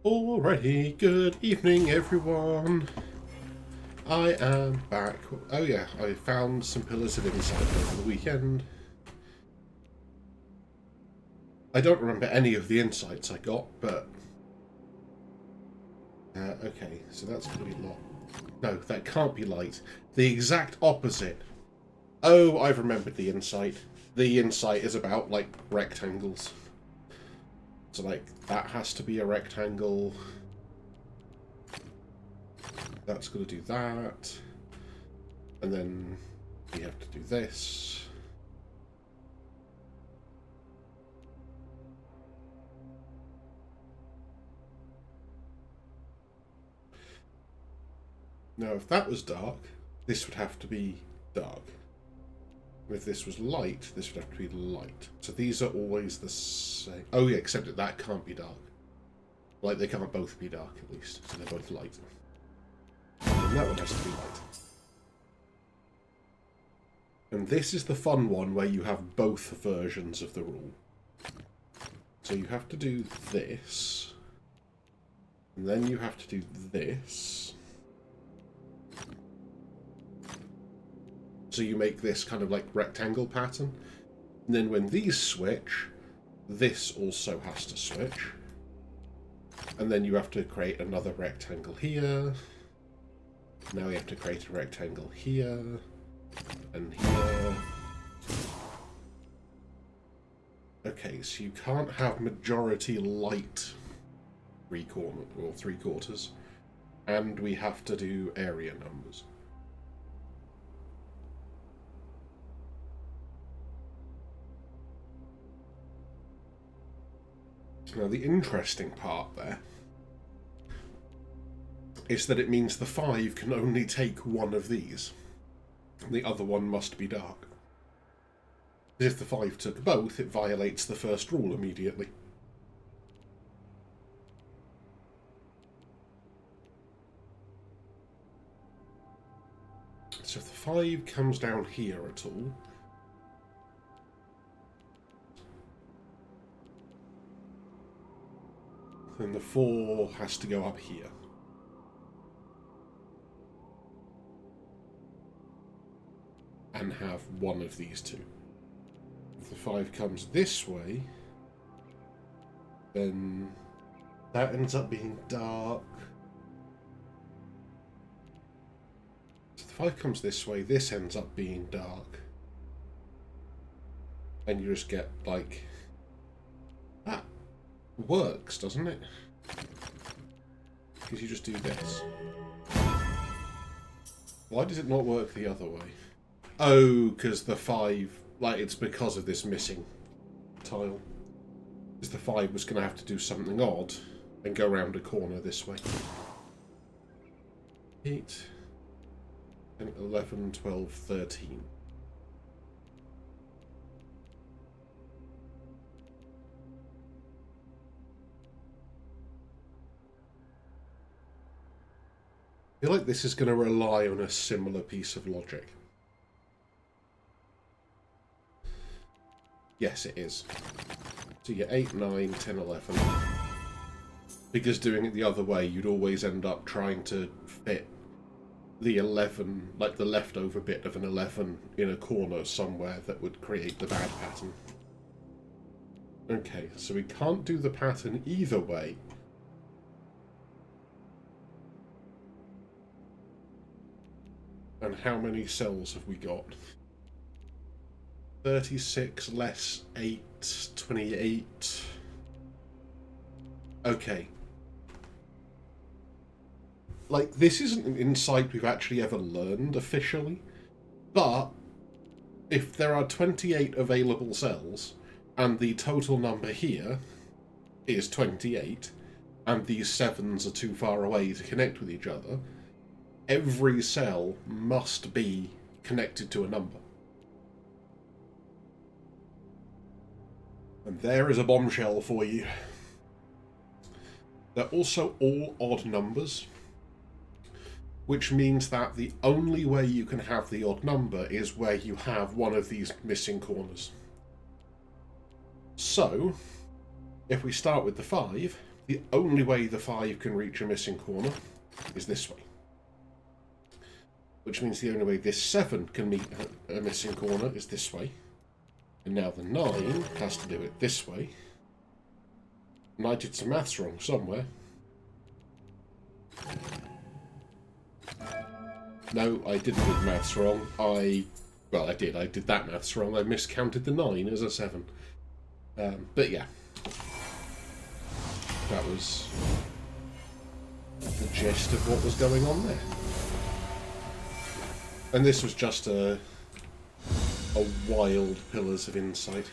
Alrighty, good evening everyone. I am back. Oh yeah, I found some pillars of insight over the weekend. I don't remember any of the insights I got, but... okay, so that's going to be light. No, that can't be light. The exact opposite. Oh, I've remembered the insight. The insight is about, like, rectangles. So, like, that has to be a rectangle. That's going to do that. And then we have to do this. Now, if that was dark, this would have to be dark. If this was light, this would have to be light. So these are always the same. Oh yeah, except that can't be dark. Like, they can't both be dark, at least. So they're both light. And that one has to be light. And this is the fun one where you have both versions of the rule. So you have to do this. And then you have to do this. So you make this kind of like rectangle pattern. And then when these switch, this also has to switch. And then you have to create another rectangle here. Now we have to create a rectangle here. And here. Okay, so you can't have majority light three quarters. And we have to do area numbers. Now, the interesting part there is that it means the 5 can only take one of these. The other one must be dark. If the 5 took both, it violates the first rule immediately. So if the 5 comes down here at all, then the 4 has to go up here. And have one of these two. If the 5 comes this way, then that ends up being dark. So if the 5 comes this way, this ends up being dark. And you just get, like... that works, doesn't it? Because you just do this. Why does it not work the other way? Oh, because the 5... like, it's because of this missing tile. Because the 5 was going to have to do something odd and go around a corner this way. 8, 10, 11, 12, 13. I feel like this is going to rely on a similar piece of logic. Yes, it is. So you get 8, 9, 10, 11. Because doing it the other way, you'd always end up trying to fit the 11, like the leftover bit of an 11, in a corner somewhere that would create the bad pattern. Okay, so we can't do the pattern either way. And how many cells have we got? 36 less 8, 28. Okay. Like, this isn't an insight we've actually ever learned officially, but if there are 28 available cells, and the total number here is 28, and these 7s are too far away to connect with each other, every cell must be connected to a number. And there is a bombshell for you. They're also all odd numbers, which means that the only way you can have the odd number is where you have one of these missing corners. So, if we start with the 5, The only way the 5 can reach a missing corner is this way. Which means the only way this 7 can meet a missing corner is this way. And now the 9 has to do it this way. And I did some maths wrong somewhere. No, I didn't do maths wrong. Well, I did. I did that maths wrong. I miscounted the 9 as a 7. But yeah. That was the gist of what was going on there. And this was just a wild Pillars of Insight.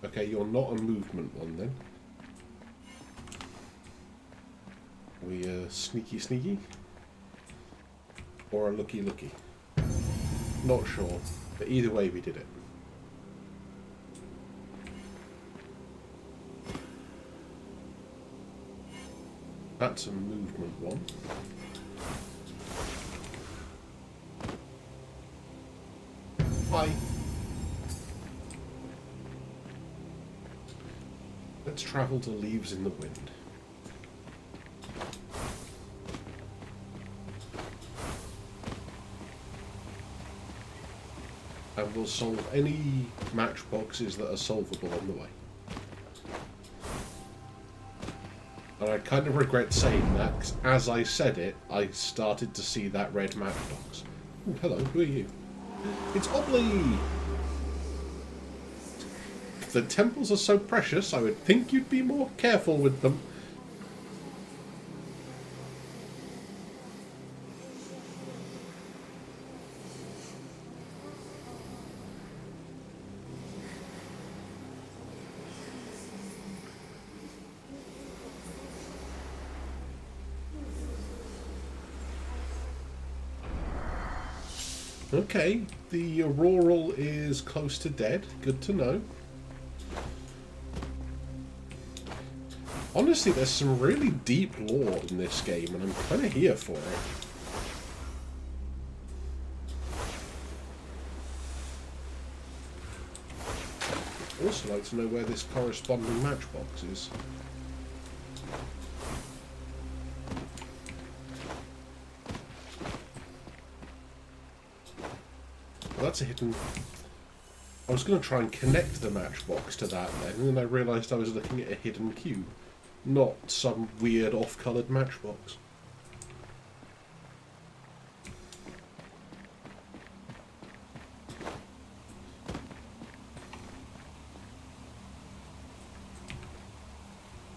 Okay, you're not a movement one then. Are we a sneaky sneaky? Or a looky looky? Not sure, but either way we did it. That's a movement one. Hi. Let's travel to Leaves in the Wind. And we'll solve any matchboxes that are solvable on the way. And I kind of regret saying that, because as I said it, I started to see that red matchbox. Ooh, hello, who are you? It's Obley! The temples are so precious, I would think you'd be more careful with them. Okay, the Auroral is close to dead. Good to know. Honestly, there's some really deep lore in this game, and I'm kind of here for it. I'd also like to know where this corresponding matchbox is. Well, that's a hidden... I was going to try and connect the matchbox to that then, and then I realised I was looking at a hidden cube, not some weird off-coloured matchbox.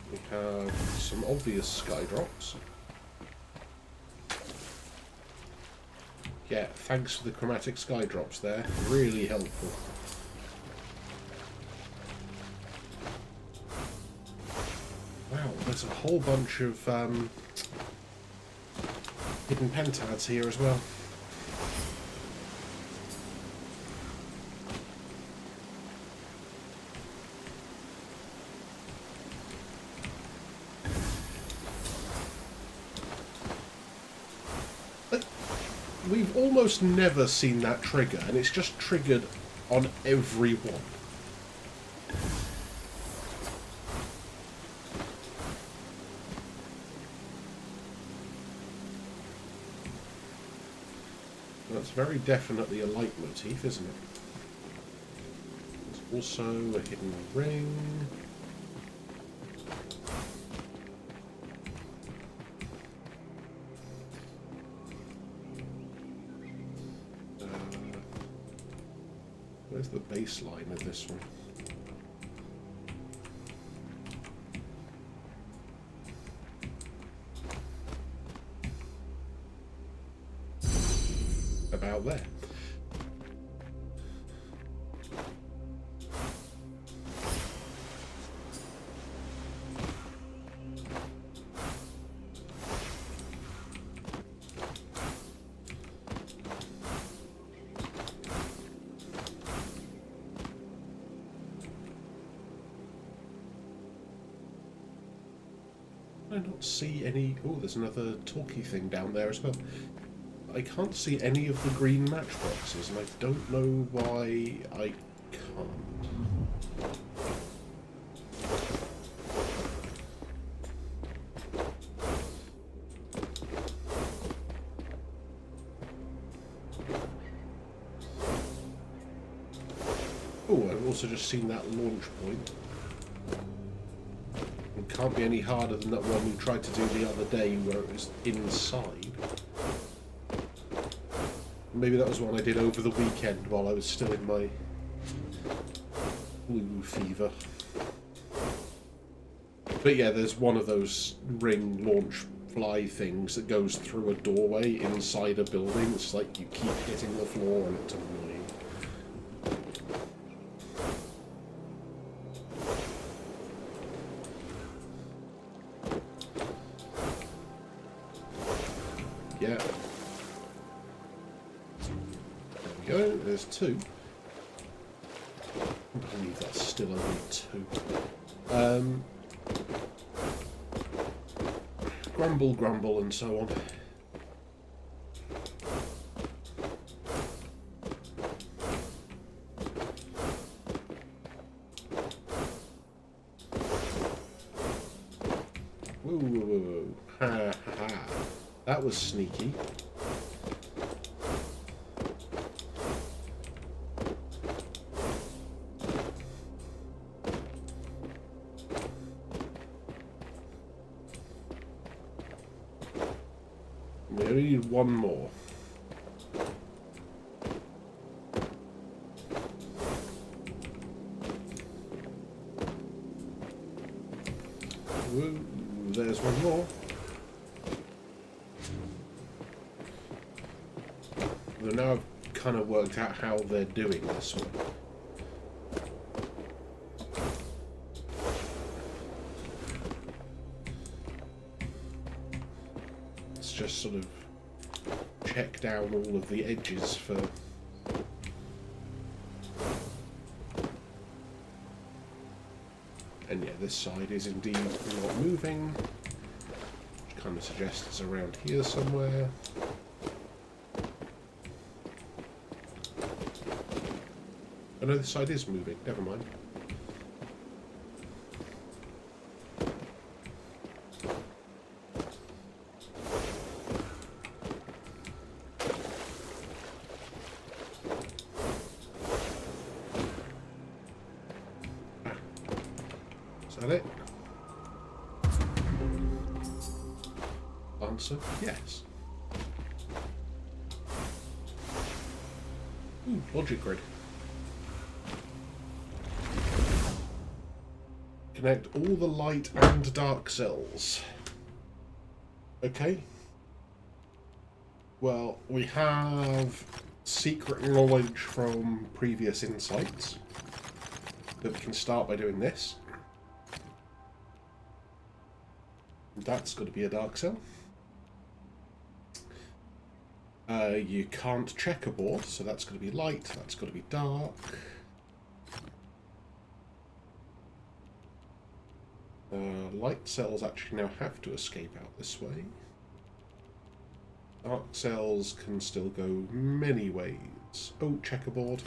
We have some obvious sky drops. Yeah, thanks for the chromatic sky drops there. Really helpful. Wow, there's a whole bunch of hidden pentads here as well. We've almost never seen that trigger, and it's just triggered on every one. That's very definitely a leitmotif, isn't it? There's also a hidden ring. Where's the baseline of this one? About there. I don't see any... Oh, there's another talky thing down there as well. I can't see any of the green matchboxes, and I don't know why I Can't. Oh, I've also just seen that launch point. It can't be any harder than that one we tried to do the other day where it was inside. Maybe that was one I did over the weekend while I was still in my flu fever. But yeah, there's one of those ring launch fly things that goes through a doorway inside a building. It's like you keep hitting the floor and it's annoying. Yeah. There we go, there's two. I believe that's still only two. Grumble, grumble, and so on. Whoa, whoa, whoa, whoa. Ha, ha, ha. That was sneaky. We only need one more. Whoa, there's one more. But now I've kind of worked out how they're doing this one. Let's just sort of check down all of the edges for... And yeah, this side is indeed not moving, which kind of suggests it's around here somewhere. Oh no, this side is moving, never mind. Ah. Is that it? Answer, yes. Ooh, logic grid. Connect all the light and dark cells. Okay. Well, we have secret knowledge from previous insights that we can start by doing this. That's got to be a dark cell. You can't checkerboard, so that's got to be light, that's got to be dark. Light cells actually now have to escape out this way. Dark cells can still go many ways. Oh, checkerboard.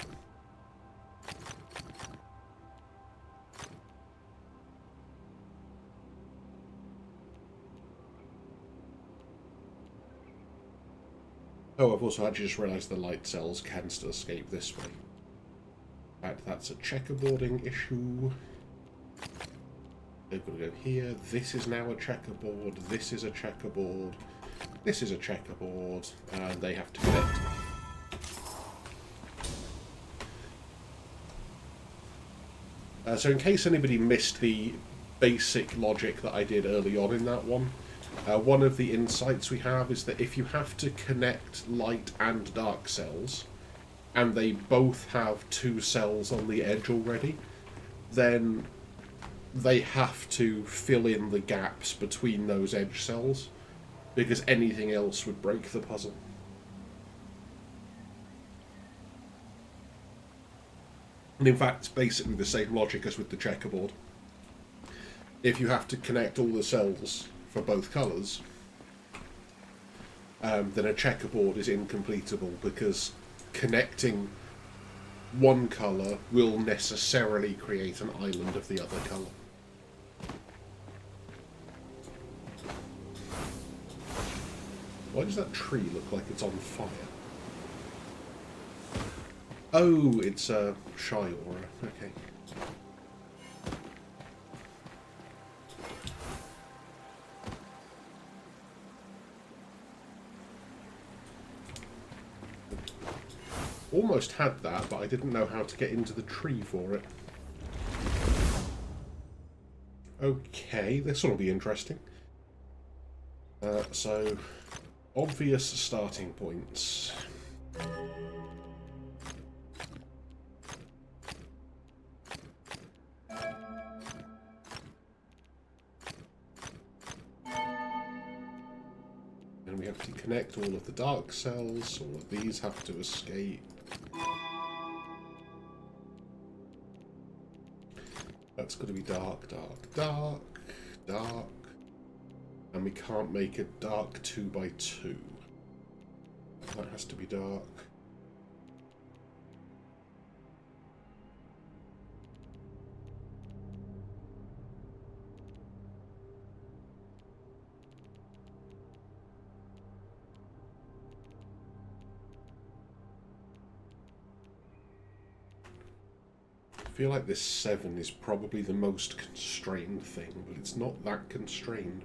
Oh, I've also actually just realised the light cells can still escape this way. In fact, that's a checkerboarding issue. They've got to go here. This is now a checkerboard. This is a checkerboard. This is a checkerboard. And they have to connect. So in case anybody missed the basic logic that I did early on in that one of the insights we have is that if you have to connect light and dark cells, and they both have two cells on the edge already, then they have to fill in the gaps between those edge cells, because anything else would break the puzzle. And in fact, it's basically the same logic as with the checkerboard. If you have to connect all the cells for both colours, then a checkerboard is incompletable, because connecting one colour will necessarily create an island of the other colour. Why does that tree look like it's on fire? Oh, it's a shy aura. Okay. Almost had that, but I didn't know how to get into the tree for it. Okay, this will be interesting. So, obvious starting points. And we have to connect all of the dark cells. All of these have to escape. That's got to be dark, dark, dark, dark. And we can't make a dark 2x2. That has to be dark. I feel like this 7 is probably the most constrained thing, but it's not that constrained.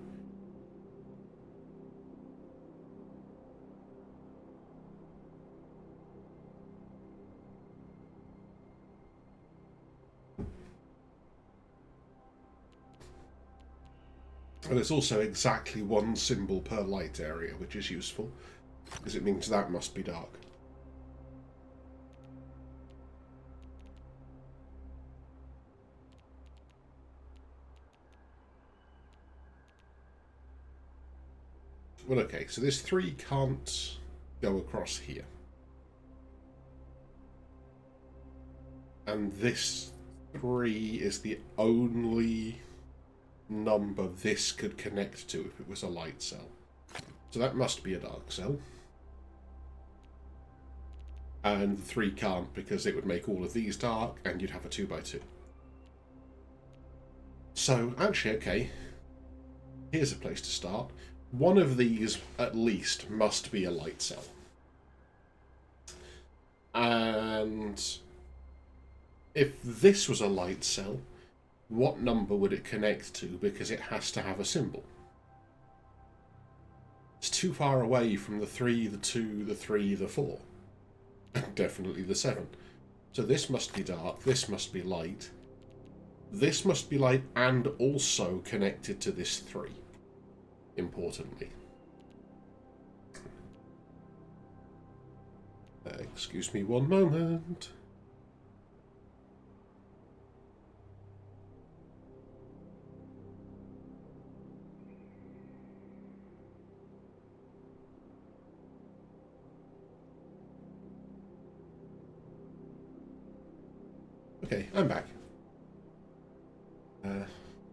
And it's also exactly one symbol per light area, which is useful, because it means that must be dark. Well, okay, so this 3 can't go across here. And this 3 is the only number this could connect to if it was a light cell. So that must be a dark cell. And the 3 can't because it would make all of these dark and you'd have a 2x2. So, actually, okay, here's a place to start. One of these, at least, must be a light cell. And if this was a light cell, what number would it connect to? Because it has to have a symbol. It's too far away from the 3, the 2, the 3, the 4. Definitely the 7. So this must be dark, this must be light. This must be light and also connected to this 3. Importantly. Excuse me one moment. Okay, I'm back.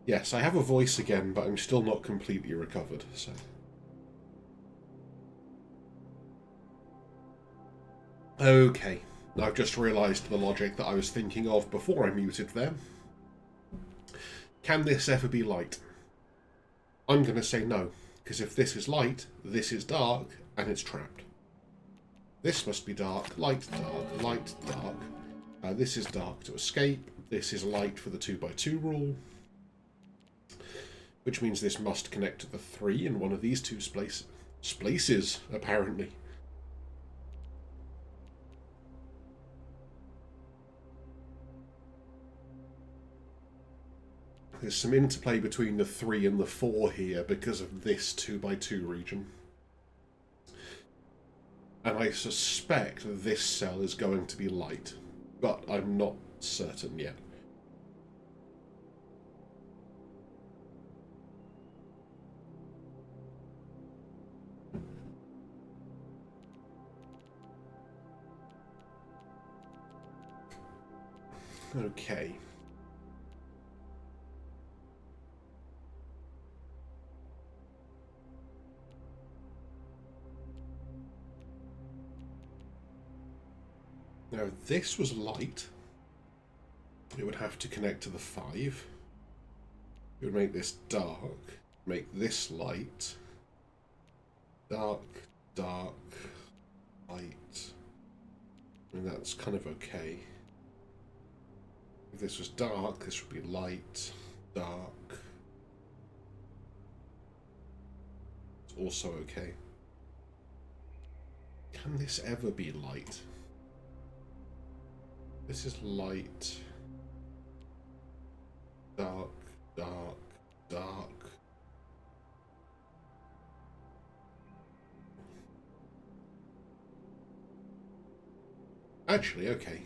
Yes, I have a voice again, but I'm still not completely recovered, so... Okay, I've just realised the logic that I was thinking of before I muted them. Can this ever be light? I'm going to say no, because if this is light, this is dark, and it's trapped. This must be dark, light, dark. This is dark to escape. This is light for the 2x2 rule. Which means this must connect to the 3 in one of these 2 places, apparently. There's some interplay between the 3 and the 4 here because of this 2x2 region. And I suspect this cell is going to be light, but I'm not certain yet. Okay. Now, if this was light, it would have to connect to the 5. It would make this dark, make this light, dark, dark, light. I mean, that's kind of okay. If this was dark, this would be light, dark. It's also okay. Can this ever be light? This is light, dark, dark, dark. Actually, okay.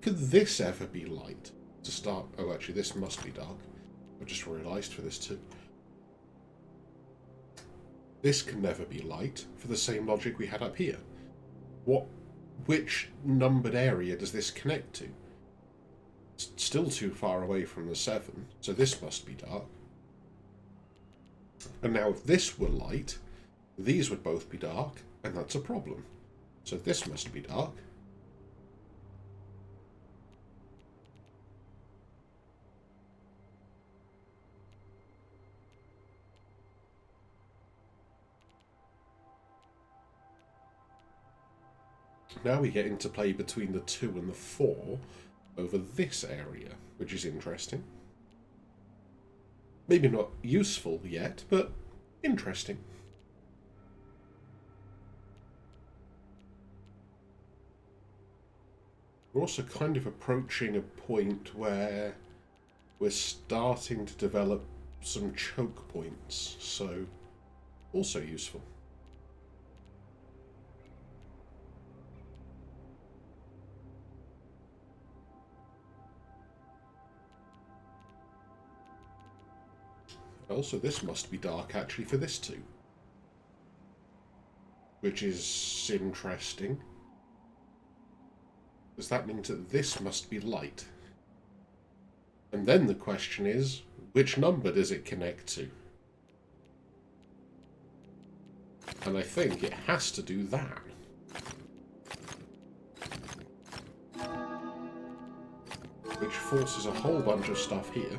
Could this ever be light? To start... Oh, actually, this must be dark. I just realised for this too. This can never be light, for the same logic we had up here. Which numbered area does this connect to? It's still too far away from the 7, so this must be dark. And now if this were light, these would both be dark, and that's a problem. So this must be dark. Now we get into play between the 2 and the 4 over this area, which is interesting. Maybe not useful yet, but interesting. We're also kind of approaching a point where we're starting to develop some choke points, so also useful. Also, this must be dark, actually, for this too. Which is interesting. Does that mean that this must be light? And then the question is, which number does it connect to? And I think it has to do that. Which forces a whole bunch of stuff here.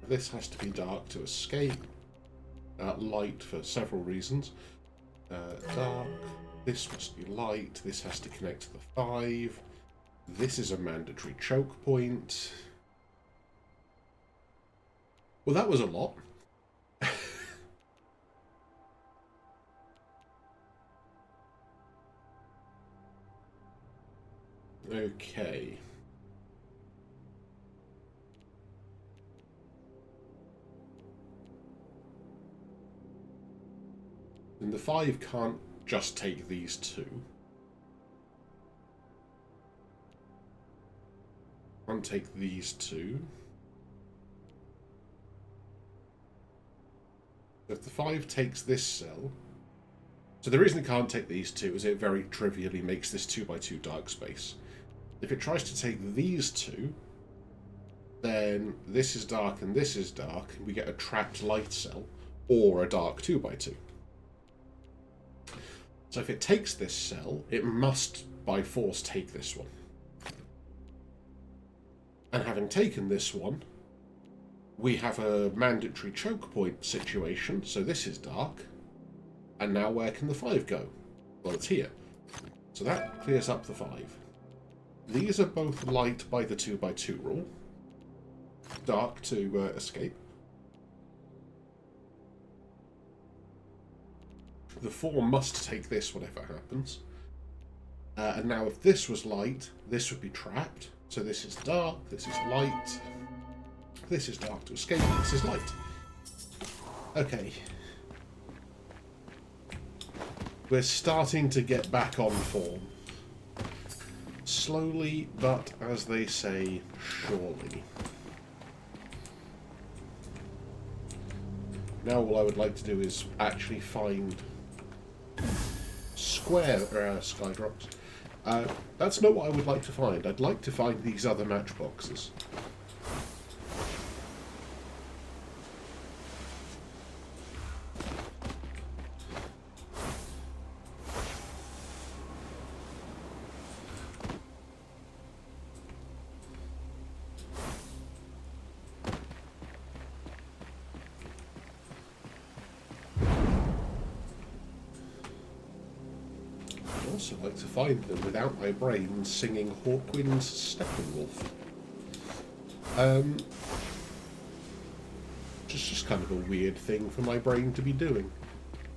This has to be dark to escape. Light for several reasons. Dark. This must be light. This has to connect to the 5. This is a mandatory choke point. Well, that was a lot. Okay. And the 5 can't just take these 2. Can't take these 2. If the 5 takes this cell... So the reason it can't take these 2 is it very trivially makes this 2x2 dark space. If it tries to take these 2, then this is dark and this is dark, and we get a trapped light cell, or a dark 2x2. So if it takes this cell, it must, by force, take this one. And having taken this one, we have a mandatory choke point situation, so this is dark. And now where can the 5 go? Well, it's here. So that clears up the 5. These are both light by the 2x2 rule. Dark to escape. The 4 must take this, whatever happens. And now if this was light, this would be trapped. So this is dark, this is light. This is dark to escape, this is light. Okay. We're starting to get back on form. Slowly, but as they say, surely. Now all I would like to do is actually find square skydrops. That's not what I would like to find. I'd like to find these other matchboxes. I'd also like to find them without my brain singing Hawkwind's Steppenwolf. Just kind of a weird thing for my brain to be doing.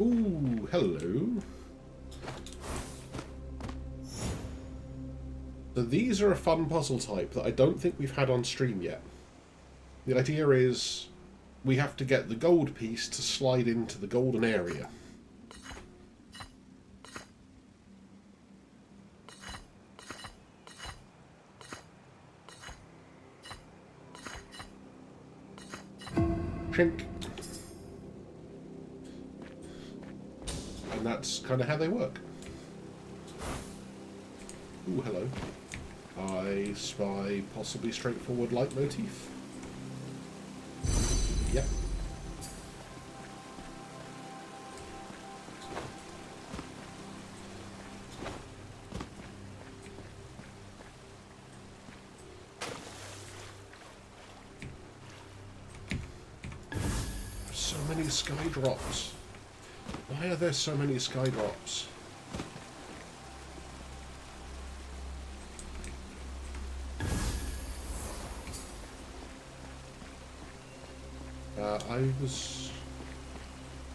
Ooh, hello. So these are a fun puzzle type that I don't think we've had on stream yet. The idea is we have to get the gold piece to slide into the golden area. Chink. And that's kind of how they work. Ooh, hello. I spy possibly straightforward leitmotif. Yep. So many sky drops. Why are there so many sky drops?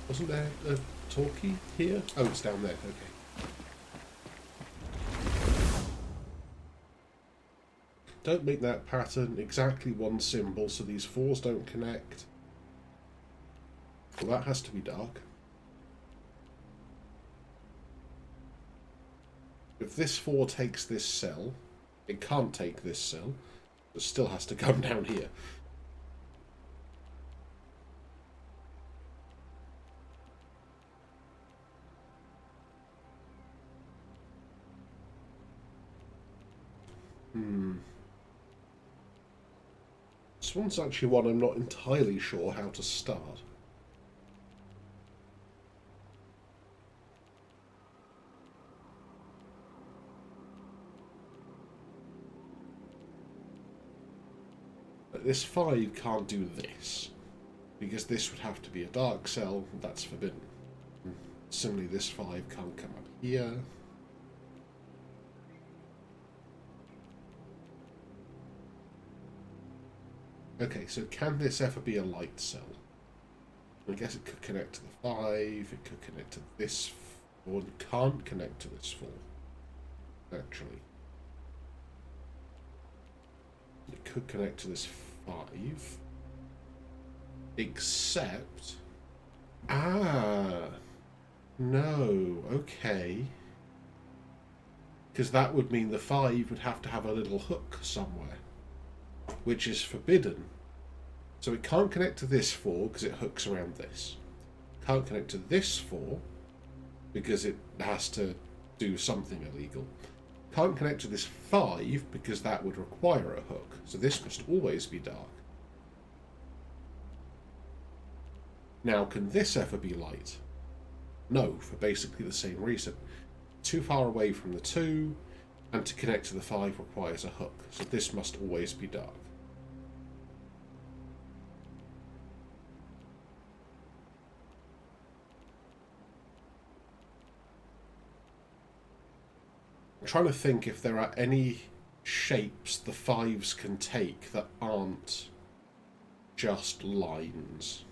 Wasn't there a talkie here? Oh, it's down there, okay. Don't make that pattern exactly one symbol so these fours don't connect. Well, that has to be dark. If this 4 takes this cell, it can't take this cell. It still has to come down here. This one's actually one I'm not entirely sure how to start. But this 5 can't do this, because this would have to be a dark cell, that's forbidden. Similarly, this 5 can't come up here. Okay, so can this ever be a light cell? I guess it could connect to the 5, it could connect to this 4, it can't connect to this 4, actually. It could connect to this 5, except... Ah! No, okay. Because that would mean the 5 would have to have a little hook somewhere, which is forbidden. So it can't connect to this 4 because it hooks around this. Can't connect to this 4 because it has to do something illegal. Can't connect to this 5 because that would require a hook. So this must always be dark. Now, can this ever be light? No, for basically the same reason. Too far away from the 2, and to connect to the 5 requires a hook. So this must always be dark. I'm trying to think if there are any shapes the 5s can take that aren't just lines.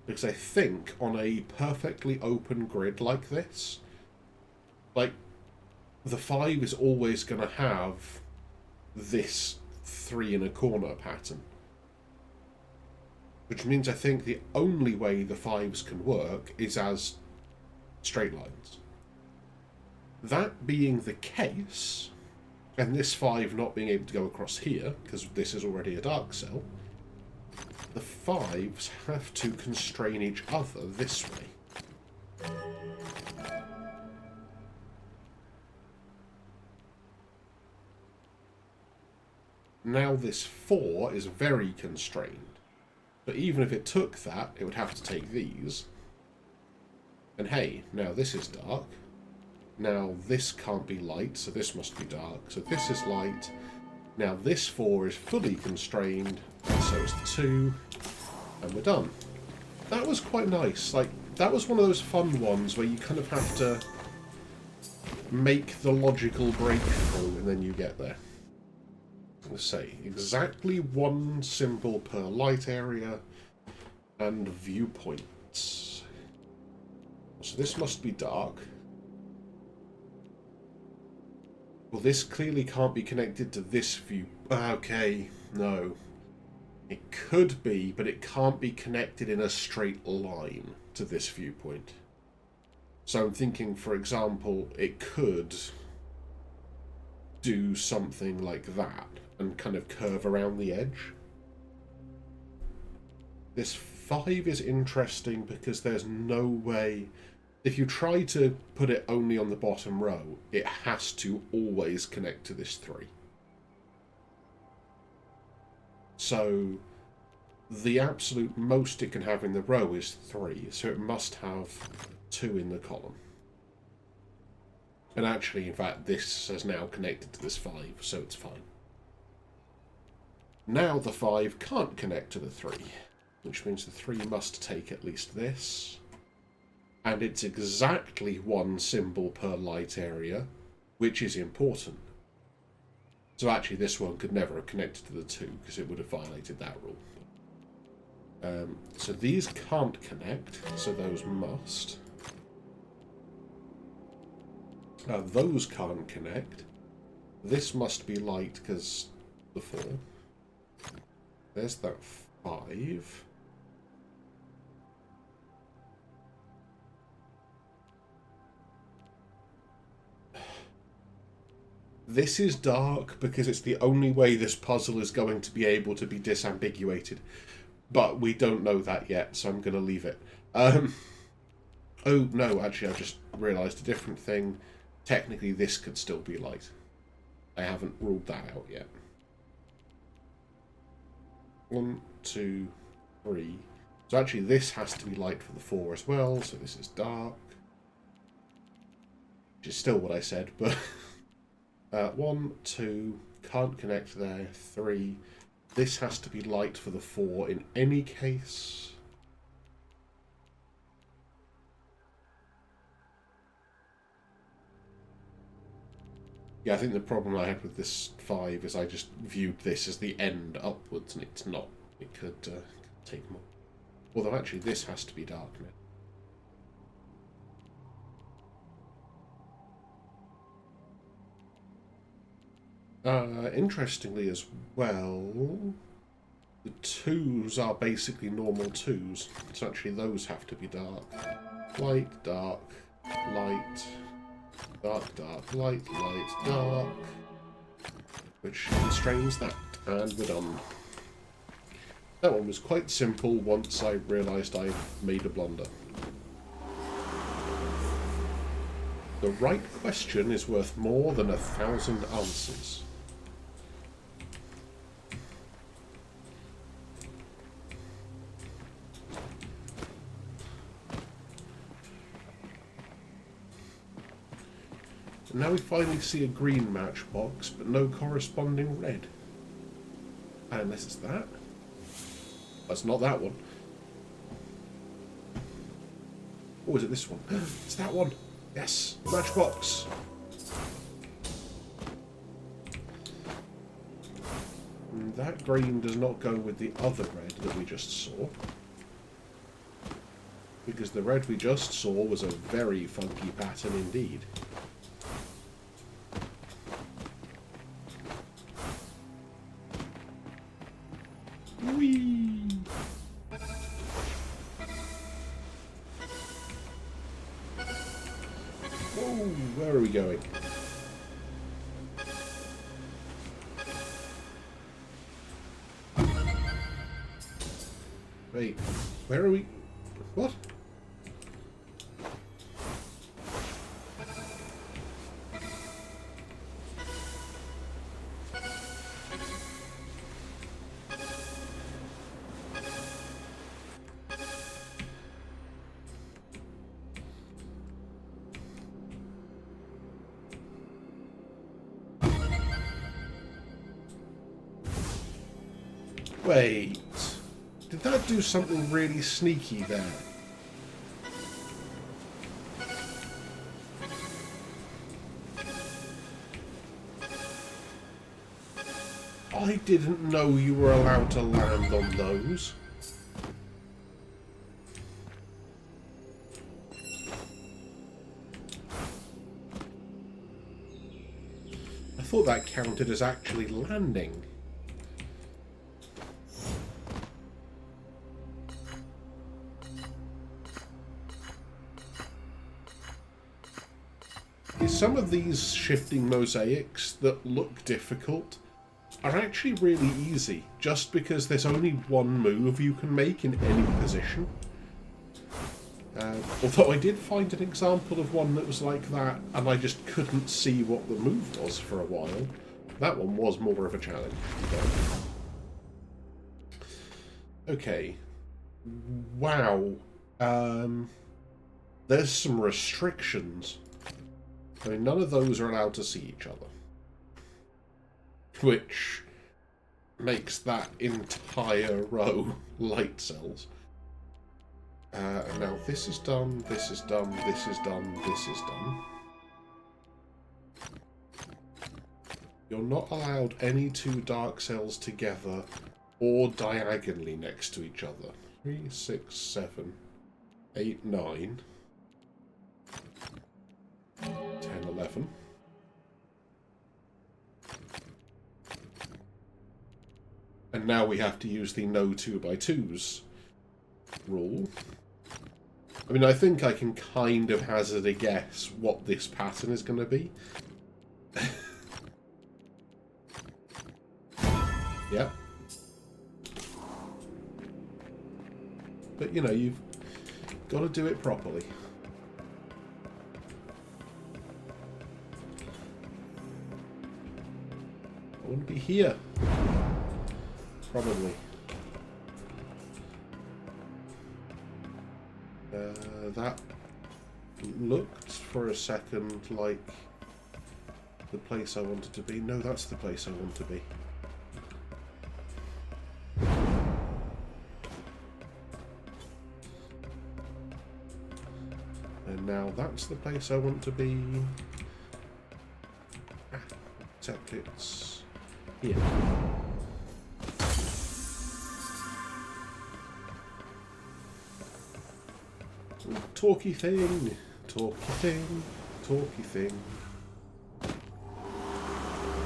Because I think on a perfectly open grid like this, like, the 5 is always going to have this 3 in a corner pattern. Which means I think the only way the 5s can work is as straight lines. That being the case, and this 5 not being able to go across here, because this is already a dark cell, the 5s have to constrain each other this way. now this 4 is very constrained. But even if it took that, it would have to take these. And hey, now this is dark. Now this can't be light, so this must be dark. So this is light. Now this 4 is fully constrained, and so is the 2. And we're done. That was quite nice. Like, that was one of those fun ones where you kind of have to make the logical breakthrough and then you get there. Let's say exactly 1 symbol per light area and viewpoints. So this must be dark. Well, this clearly can't be connected to this view. Okay, no. It could be, but it can't be connected in a straight line to this viewpoint. So I'm thinking, for example, it could do something like that and kind of curve around the edge. This 5 is interesting because there's no way... If you try to put it only on the bottom row, it has to always connect to this 3. So the absolute most it can have in the row is 3, so it must have 2 in the column. And actually, in fact, this is now connected to this 5, so it's fine. Now the 5 can't connect to the 3, which means the 3 must take at least this. And it's exactly 1 symbol per light area, which is important. So actually this one could never have connected to the 2, because it would have violated that rule. So these can't connect, so those must. Those can't connect. This must be light, because the 4. There's that 5. This is dark because it's the only way this puzzle is going to be able to be disambiguated. But we don't know that yet, so I'm going to leave it. Oh, no, actually, I just realised a different thing. Technically, this could still be light. I haven't ruled that out yet. 1, 2, 3. So actually, this has to be light for the 4 as well, so this is dark. Which is still what I said, but... 1, 2, can't connect there, 3. This has to be light for the 4 in any case. Yeah, I think the problem I had with this 5 is I just viewed this as the end upwards, and it's not. It could take more. Although actually this has to be dark now. Interestingly as well, the 2s are basically normal 2s, so actually those have to be dark. Light, dark, light, dark, dark, light, light, dark, which constrains that, and we're done. That one was quite simple once I realised I made a blunder. The right question is worth more than 1,000 answers. Now we finally see a green matchbox, but no corresponding red. Unless it's that. That's not that one. Or is it this one? It's that one. Yes, matchbox. And that green does not go with the other red that we just saw. Because the red we just saw was a very funky pattern indeed. Where are we going? Wait, where are we? What? Wait. Did that do something really sneaky there? I didn't know you were allowed to land on those. I thought that counted as actually landing. Some of these shifting mosaics that look difficult are actually really easy, just because there's only one move you can make in any position. Although I did find an example of one that was like that, and I just couldn't see what the move was for a while. That one was more of a challenge. Okay. Wow. There's some restrictions. I mean, none of those are allowed to see each other. Which makes that entire row light cells. Now this is done, this is done, this is done, this is done. You're not allowed any two dark cells together or diagonally next to each other. 3, 6, 7, 8, 9, 10, 11. And now we have to use the no 2x2s rule. I mean, I think I can kind of hazard a guess what this pattern is going to be. Yep. But, you know, you've got to do it properly. I wouldn't be here. Probably. That looked for a second like the place I wanted to be. No, that's the place I want to be. And now that's the place I want to be. Except it's here. Talky thing, talky thing, talky thing.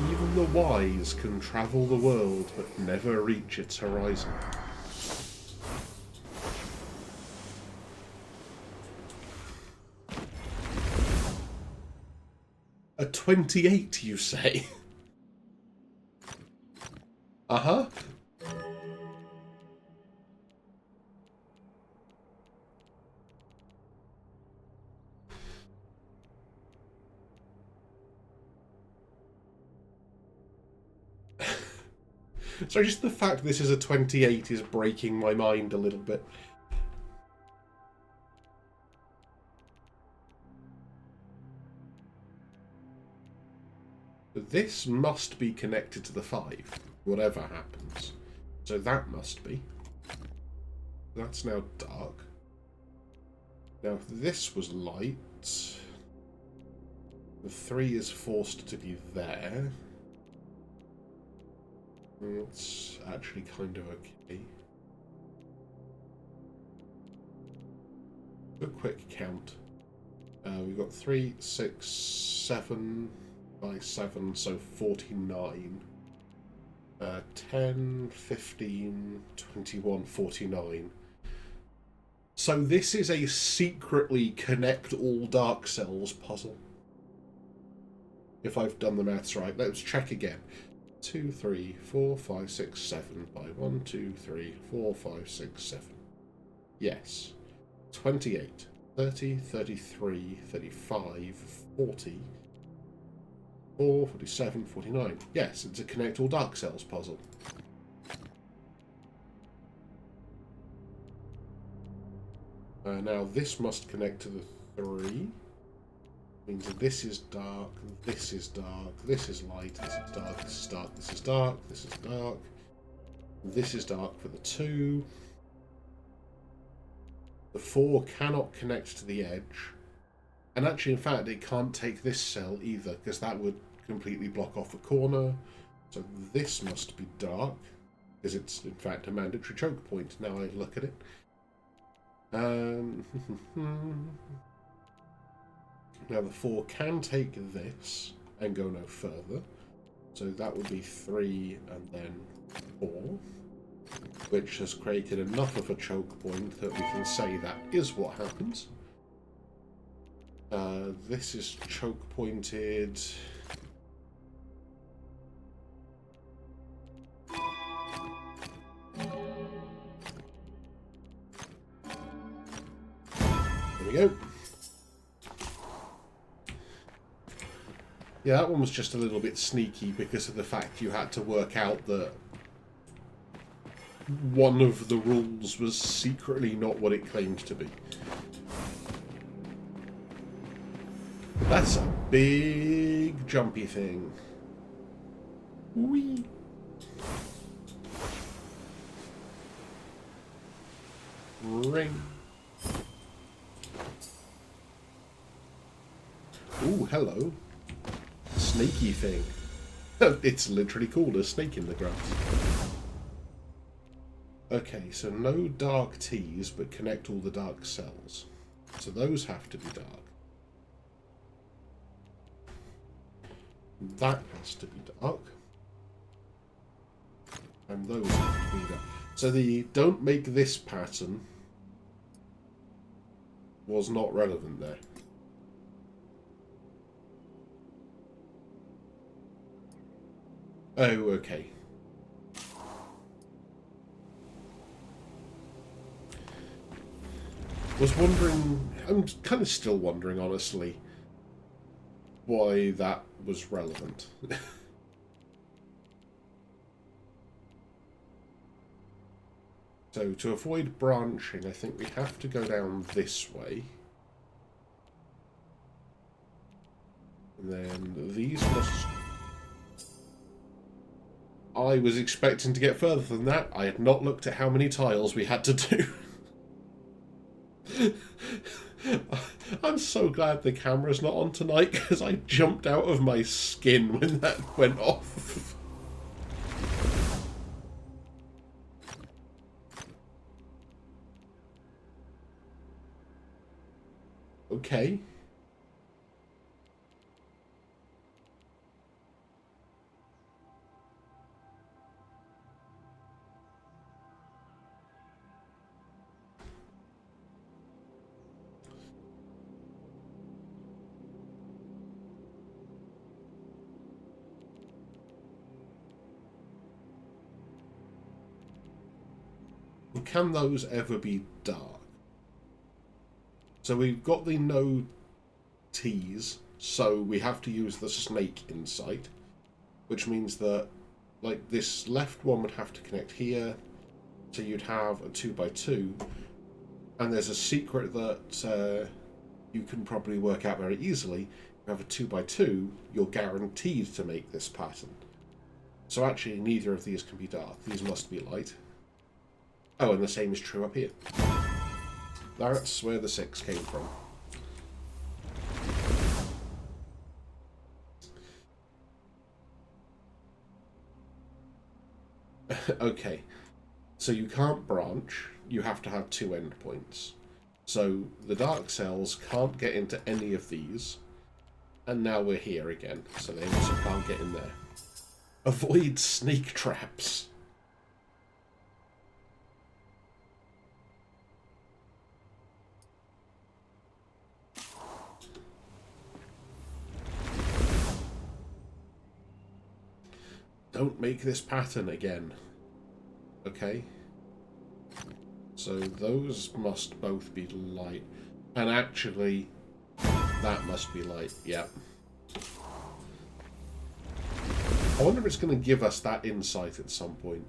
Even the wise can travel the world but never reach its horizon. A 28, you say? Uh-huh. So just the fact this is a 28 is breaking my mind a little bit. This must be connected to the 5, whatever happens. So that must be. That's now dark. Now if this was light, the 3 is forced to be there. It's actually kind of okay. A quick count. We've got 3, 6, 7 by 7, so 49. 10, 15, 21, 49. So this is a secretly connect all dark cells puzzle. If I've done the maths right, let's check again. 2, 3, 4, 5, 6, 7 by 1, 2, 3, 4, 5, 6, 7. Yes. 28, 30, 33, 35, 40, 4, 47, 49. Yes, it's a connect all dark cells puzzle. Now this must connect to the 3. Means that this is dark, this is dark, this is light, this is dark, this is dark, this is dark, this is dark. This is dark for the 2. The 4 cannot connect to the edge. And actually, in fact, it can't take this cell either, because that would completely block off a corner. So this must be dark, because it's, in fact, a mandatory choke point, now I look at it. Now the 4 can take this and go no further. So that would be 3 and then 4, which has created enough of a choke point that we can say that is what happens. This is choke pointed. There we go. Yeah, that one was just a little bit sneaky because of the fact you had to work out that one of the rules was secretly not what it claimed to be. That's a big jumpy thing. Whee! Ring. Ooh, hello. Snaky thing. It's literally called a snake in the grass. Okay, so no dark T's, but connect all the dark cells. So those have to be dark. That has to be dark. And those have to be dark. So the don't make this pattern was not relevant there. Oh, okay. Was wondering, I'm kind of still wondering, honestly, why that was relevant. So, to avoid branching, I think we have to go down this way. And then these must... I was expecting to get further than that. I had not looked at how many tiles we had to do. I'm so glad the camera's not on tonight, because I jumped out of my skin when that went off. Okay. Can those ever be dark? So we've got the no T's, so we have to use the snake insight, which means that, like, this left one would have to connect here, so you'd have a 2x2, and there's a secret that you can probably work out very easily. If you have a 2x2, you're guaranteed to make this pattern. So actually, neither of these can be dark. These must be light. Oh, and the same is true up here. That's where the 6 came from. Okay, so you can't branch, you have to have 2 endpoints. So the dark cells can't get into any of these, and now we're here again, so they also can't get in there. Avoid snake traps. Don't make this pattern again. Okay. So those must both be light. And actually, that must be light. Yeah. I wonder if it's going to give us that insight at some point.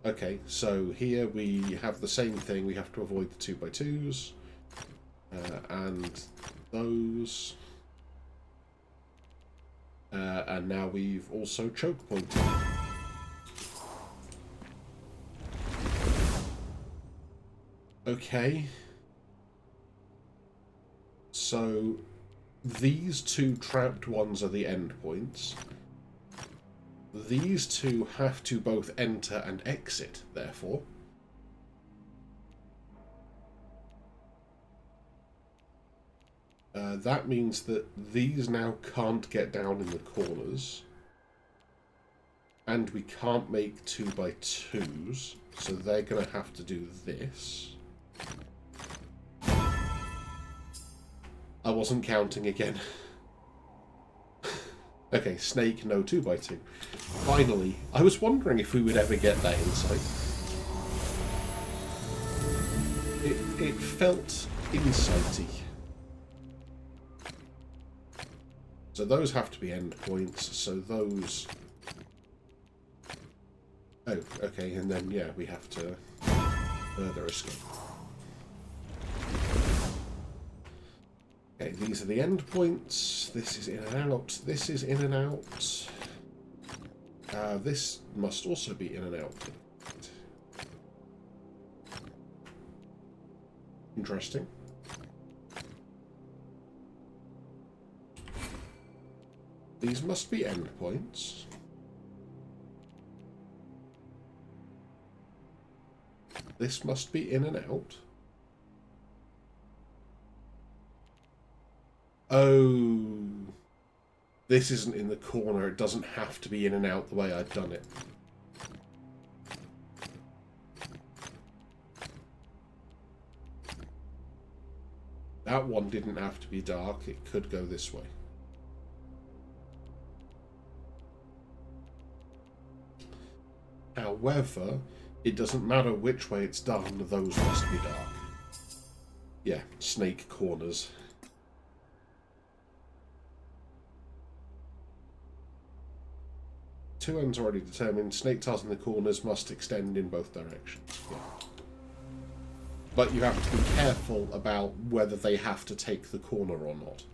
Okay, so here we have the same thing. We have to avoid the 2x2s. And those... and now we've also choke pointed. Okay. So these two trapped ones are the endpoints. These two have to both enter and exit, therefore. That means that these now can't get down in the corners. And we can't make 2x2s, so they're going to have to do this. I wasn't counting again. Okay, snake, no 2x2. Finally, I was wondering if we would ever get that insight. It felt insighty. So those have to be endpoints, so those... Oh, okay, and then, yeah, we have to further escape. Okay, these are the endpoints. This is in and out. This is in and out. This must also be in and out. Interesting. These must be endpoints. This must be in and out. Oh. This isn't in the corner. It doesn't have to be in and out the way I've done it. That one didn't have to be dark. It could go this way. However, it doesn't matter which way it's done, those must be dark. Yeah, snake corners. Two ends already determined. Snake tiles in the corners must extend in both directions. Yeah. But you have to be careful about whether they have to take the corner or not.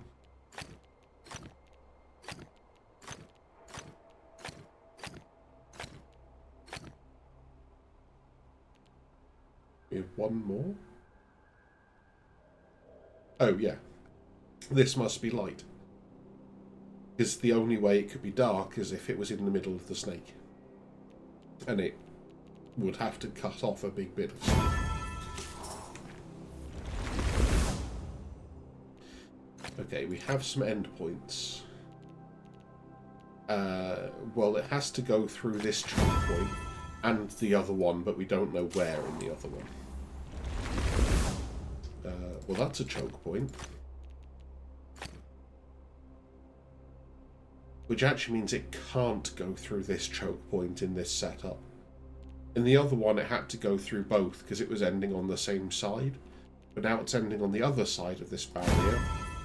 We have one more. Oh, yeah. This must be light. Because the only way it could be dark is if it was in the middle of the snake. And it would have to cut off a big bit of snake. Okay, we have some endpoints. Well, it has to go through this choke point and the other one, but we don't know where in the other one. Well, that's a choke point. Which actually means it can't go through this choke point in this setup. In the other one, it had to go through both because it was ending on the same side. But now it's ending on the other side of this barrier.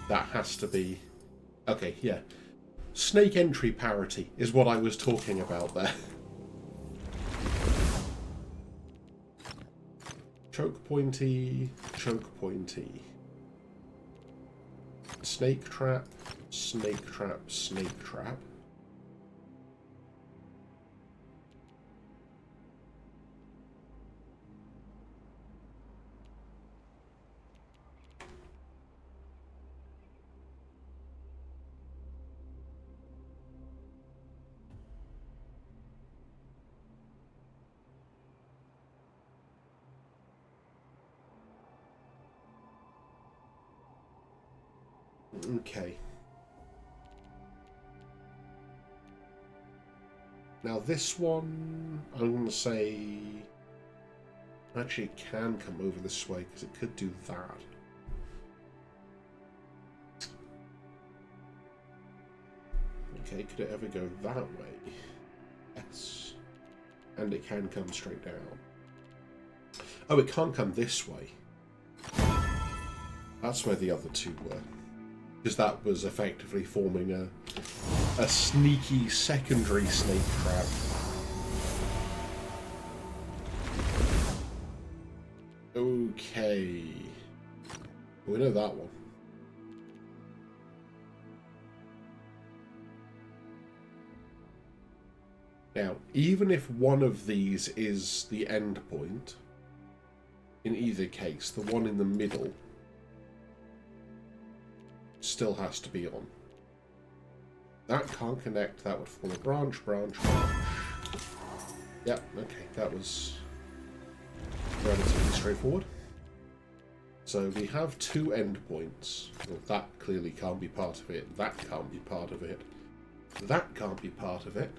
That has to be... Okay, yeah. Snake entry parity is what I was talking about there. Choke pointy, choke pointy. Snake trap, snake trap, snake trap. Okay. Now this one, I'm going to say... Actually, it can come over this way because it could do that. Okay, could it ever go that way? Yes. And it can come straight down. Oh, it can't come this way. That's where the other two were. Because that was effectively forming a sneaky secondary snake trap. Okay. We know that one. Now, even if one of these is the end point, in either case, the one in the middle still has to be on. That can't connect. That would form a branch. Yep, okay, that was relatively straightforward. So we have 2 endpoints. Well, that clearly can't be part of it. That can't be part of it. That can't be part of it.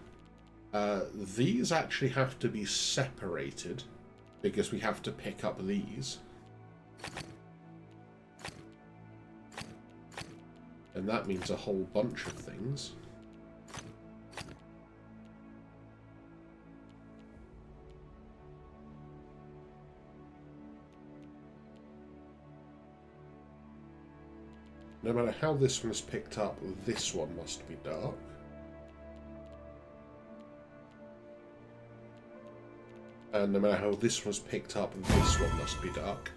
These actually have to be separated because we have to pick up these. And that means a whole bunch of things. No matter how this one is picked up, this one must be dark. And no matter how this was picked up, this one must be dark.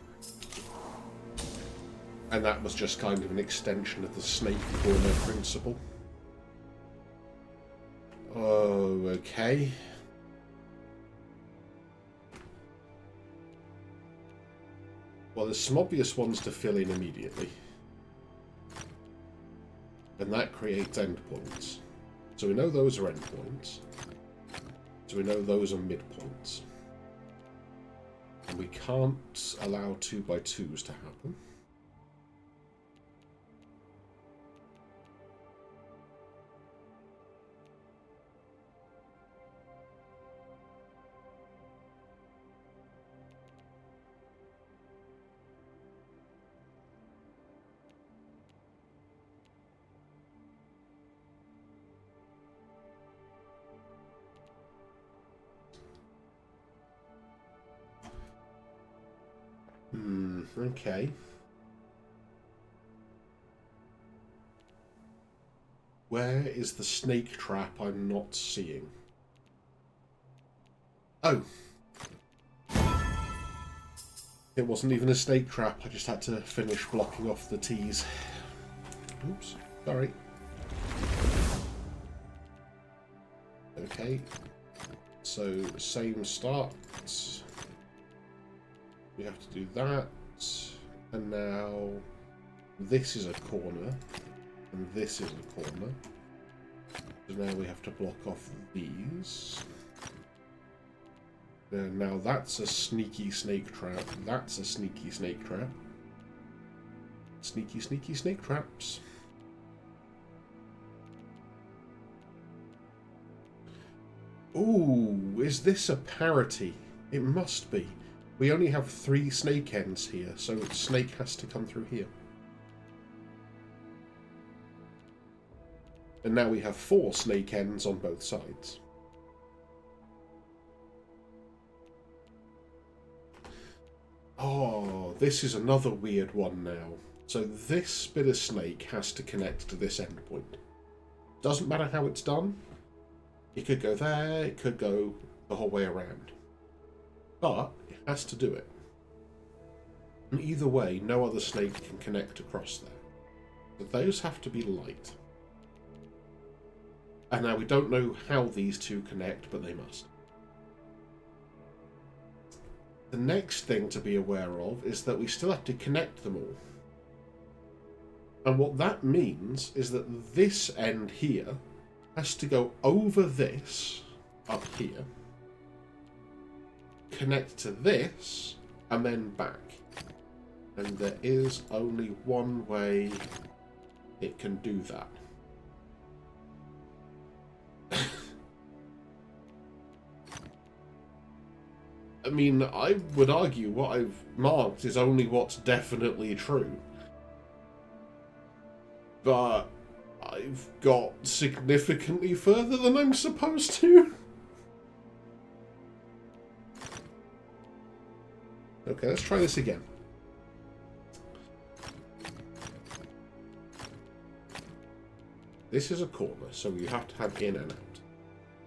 And that was just kind of an extension of the snake corner principle. Oh, okay. Well, there's some obvious ones to fill in immediately. And that creates endpoints. So we know those are endpoints. So we know those are midpoints. And we can't allow 2x2s to happen. Okay. Where is the snake trap I'm not seeing? Oh. It wasn't even a snake trap. I just had to finish blocking off the T's. Oops. Sorry. Okay. So, same start. We have to do that. And now this is a corner. And this is a corner. So now we have to block off these. Now that's a sneaky snake trap. That's a sneaky snake trap. Sneaky, sneaky snake traps. Ooh, is this a parity? It must be. We only have 3 snake ends here, so snake has to come through here. And now we have 4 snake ends on both sides. Oh, this is another weird one now. So this bit of snake has to connect to this endpoint. Doesn't matter how it's done. It could go there, it could go the whole way around. But it has to do it. And either way, no other snake can connect across there. But those have to be light. And now we don't know how these two connect, but they must. The next thing to be aware of is that we still have to connect them all. And what that means is that this end here has to go over this up here, connect to this, and then back. And there is only one way it can do that. I mean, I would argue what I've marked is only what's definitely true. But I've got significantly further than I'm supposed to. Okay, let's try this again. This is a corner, so you have to have in and out.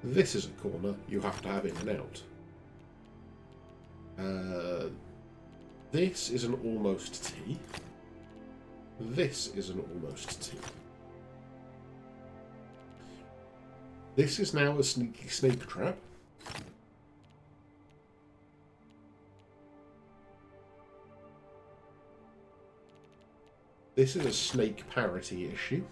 This is a corner, you have to have in and out. This is an almost T. This is an almost T. This is now a sneaky snake trap. This is a snake parity issue.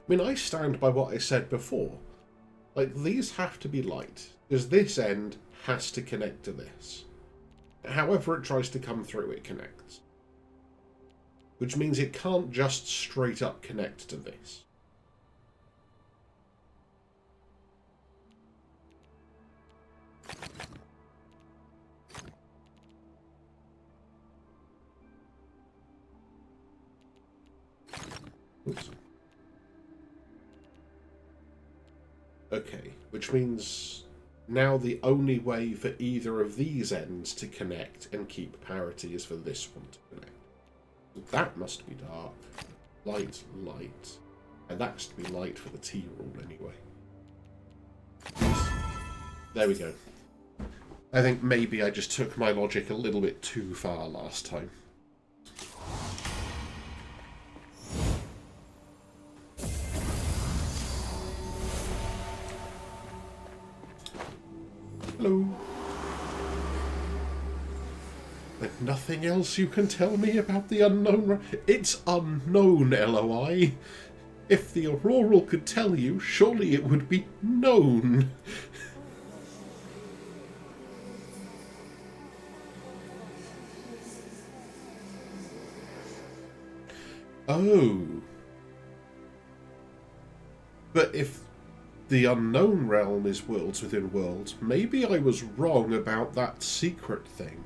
I mean, I stand by what I said before. Like, these have to be light, because this end has to connect to this. However it tries to come through, it connects. Which means it can't just straight up connect to this. Oops. Okay, which means now the only way for either of these ends to connect and keep parity is for this one to connect. That must be dark. Light, light. And that has to be light for the T rule anyway. There we go. I think maybe I just took my logic a little bit too far last time. Hello. There's nothing else you can tell me about the unknown. It's unknown, LOI. If the Auroral could tell you, surely it would be known. Oh. But if the unknown realm is worlds within worlds, maybe I was wrong about that secret thing.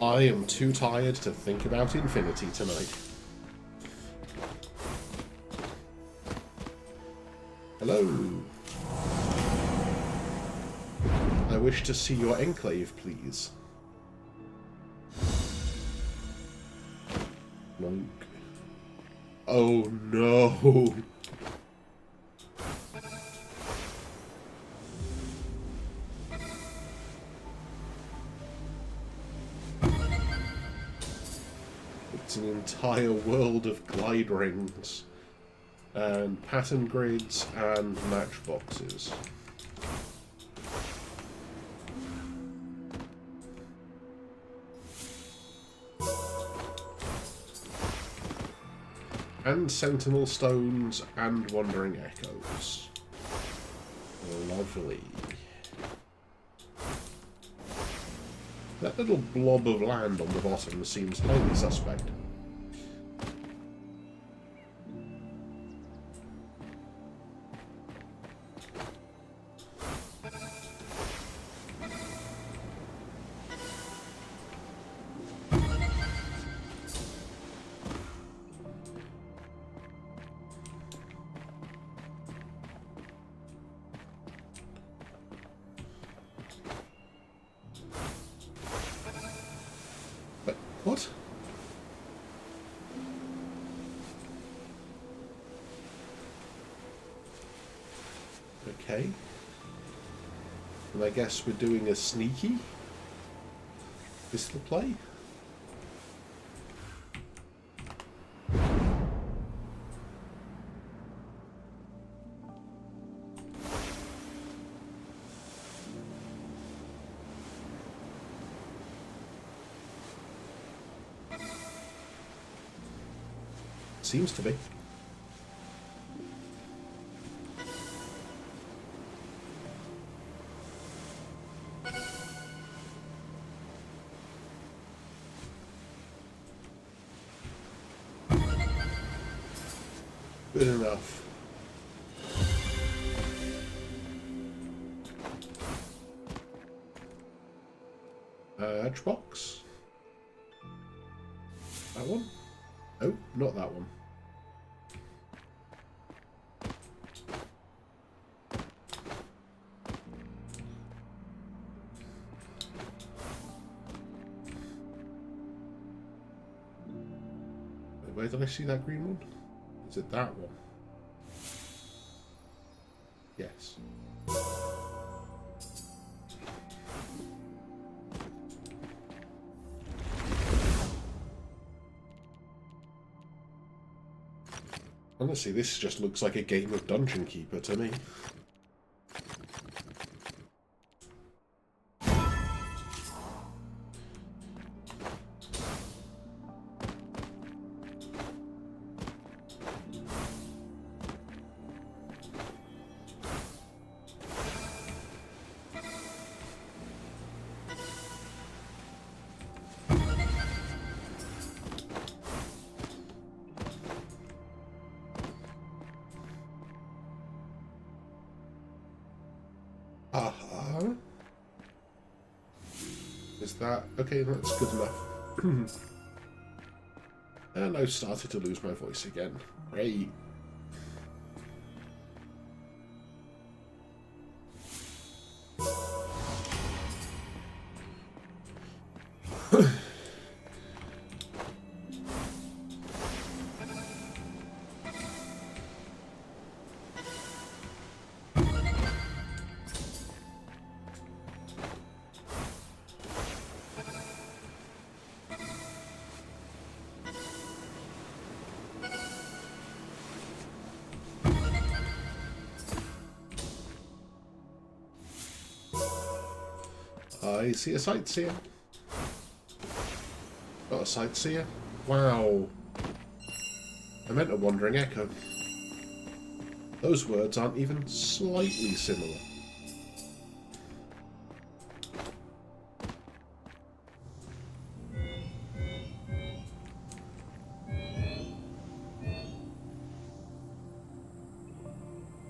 I am too tired to think about infinity tonight. Hello. I wish to see your enclave, please. No. Oh no. It's an entire world of glide rings and pattern grids and matchboxes. And sentinel stones and wandering echoes. Lovely. That little blob of land on the bottom seems highly suspect. What? Okay. And I guess we're doing a sneaky pistol play? Seems to be. Good enough. Edge box. That one? Oh, not that one. Where did I see that green one? Is it that one? Yes. Honestly, this just looks like a game of Dungeon Keeper to me. Uh-huh. Is that... okay, that's good enough. And I've started to lose my voice again. Great. I see a sightseer. Got a sightseer? Wow. I meant a wandering echo. Those words aren't even slightly similar.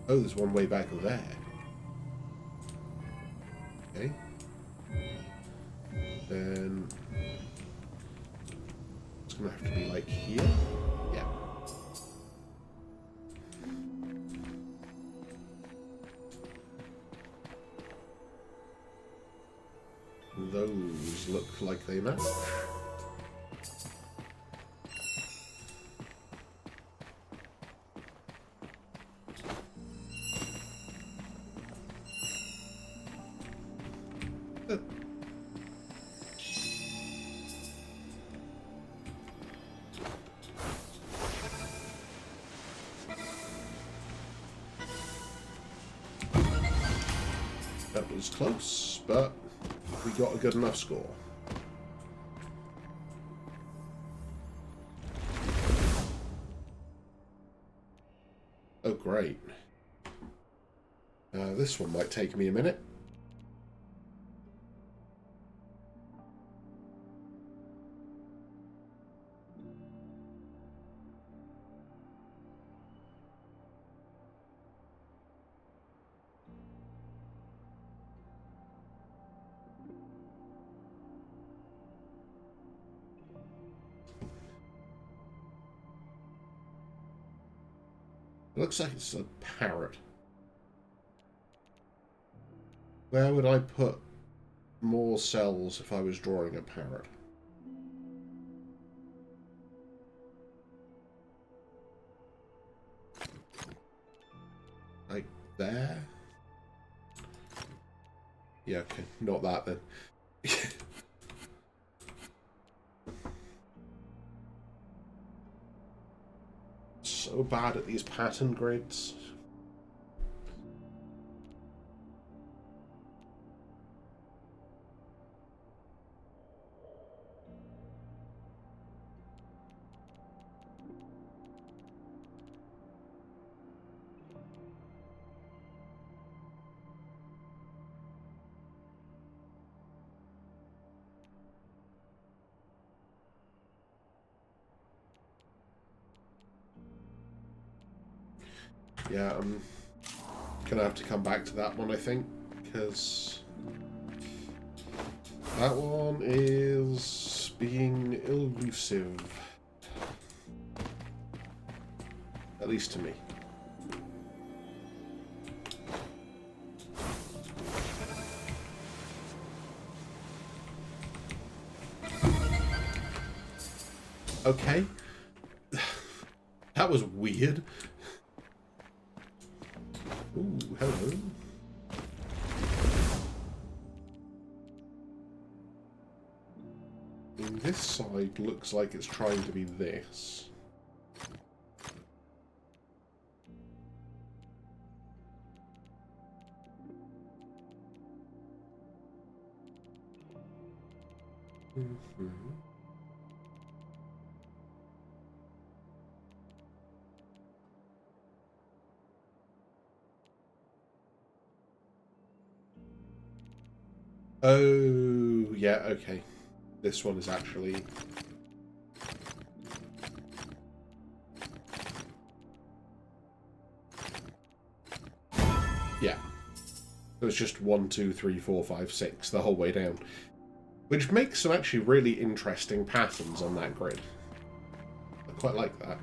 Oh, there's one way back there. Okay. Then it's gonna have to be like here. Yeah. Those look like they match. That was close, but we got a good enough score. Oh, great. This one might take me a minute. It looks like it's a parrot. Where would I put more cells if I was drawing a parrot? Like there? Yeah, okay. Not that then. So bad at these pattern grids. Yeah, I'm gonna have to come back to that one, I think, because that one is being elusive. At least to me. Okay. That That was weird. Ooh, hello. And this side looks like it's trying to be this. Mm-hmm. Oh, yeah, okay. This one is actually... Yeah. So it's just 1, 2, 3, 4, 5, 6 the whole way down. Which makes some actually really interesting patterns on that grid. I quite like that.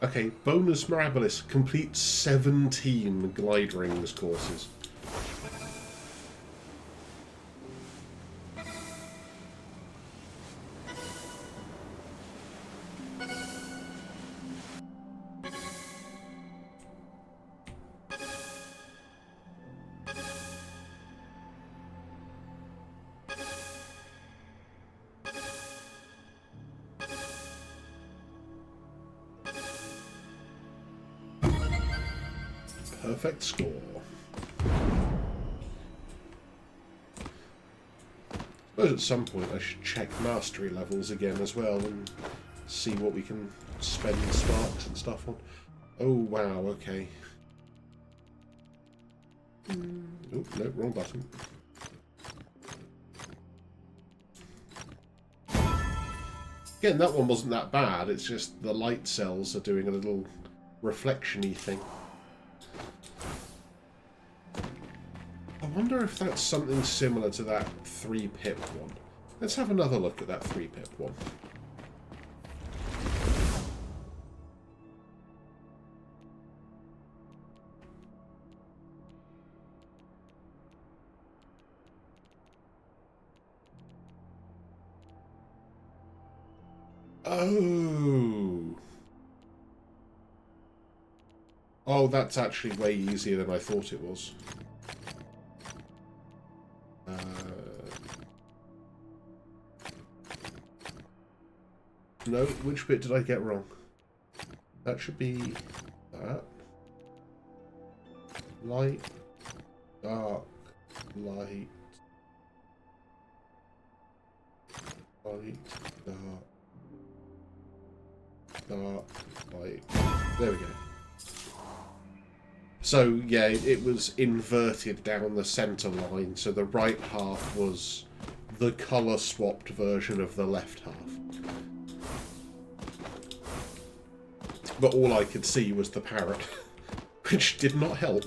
Okay, bonus mirabilis. Complete 17 glide rings courses. Perfect score. I suppose at some point I should check mastery levels again as well and see what we can spend sparks and stuff on. Oh wow, okay. Oh, no, wrong button. Again, that one wasn't that bad, it's just the light cells are doing a little reflection-y thing. I wonder if that's something similar to that 3-pip one. Let's have another look at that 3-pip one. Oh. Oh, that's actually way easier than I thought it was. No, which bit did I get wrong? That should be that. Light, dark, light, light, dark, dark, light. There we go. So, yeah, it was inverted down the centre line, so the right half was the colour-swapped version of the left half. But all I could see was the parrot, which did not help.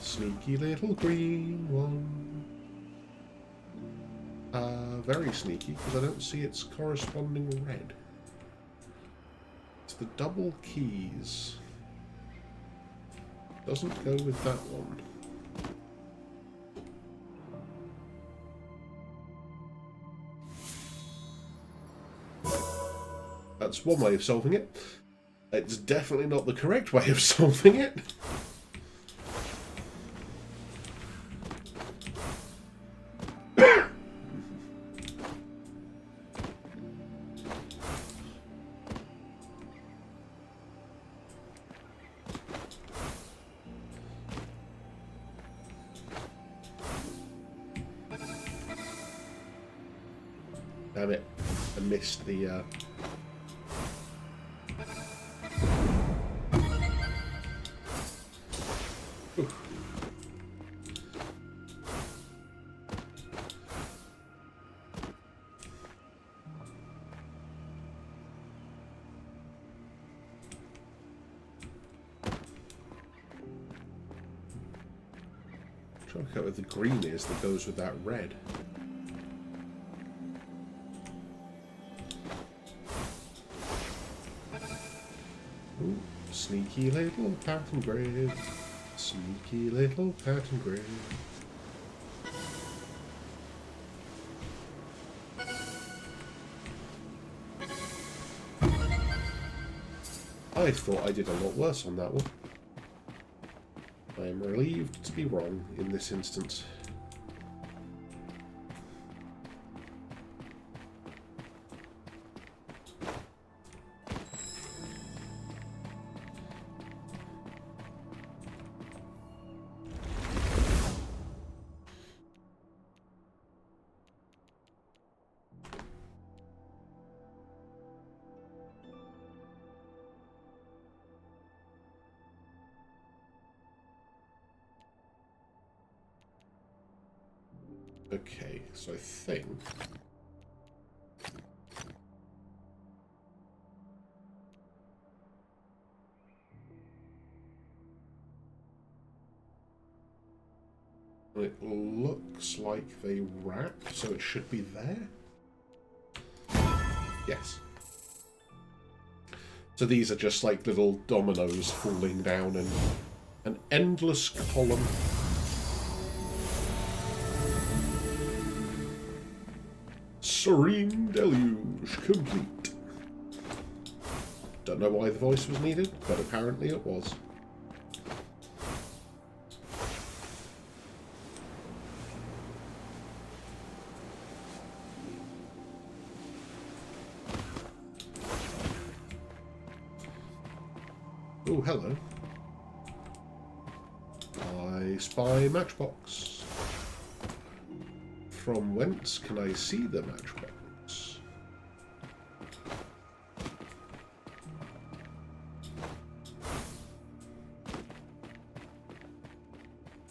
Sneaky little green one. Very sneaky, because I don't see its corresponding red. It's the double keys. Doesn't go with that one. That's one way of solving it. It's definitely not the correct way of solving it. Damn it, I missed the... Trying to work out where the green is that goes with that red. Ooh, sneaky little pattern grid. Sneaky little pattern grid. I thought I did a lot worse on that one. I am relieved to be wrong in this instance. Okay, so I think it looks like they wrap, so it should be there. Yes. So these are just like little dominoes falling down in an endless column. Serene deluge complete. Don't know why the voice was needed, but apparently it was. Oh, hello. I spy matchbox. From whence can I see the matchbox?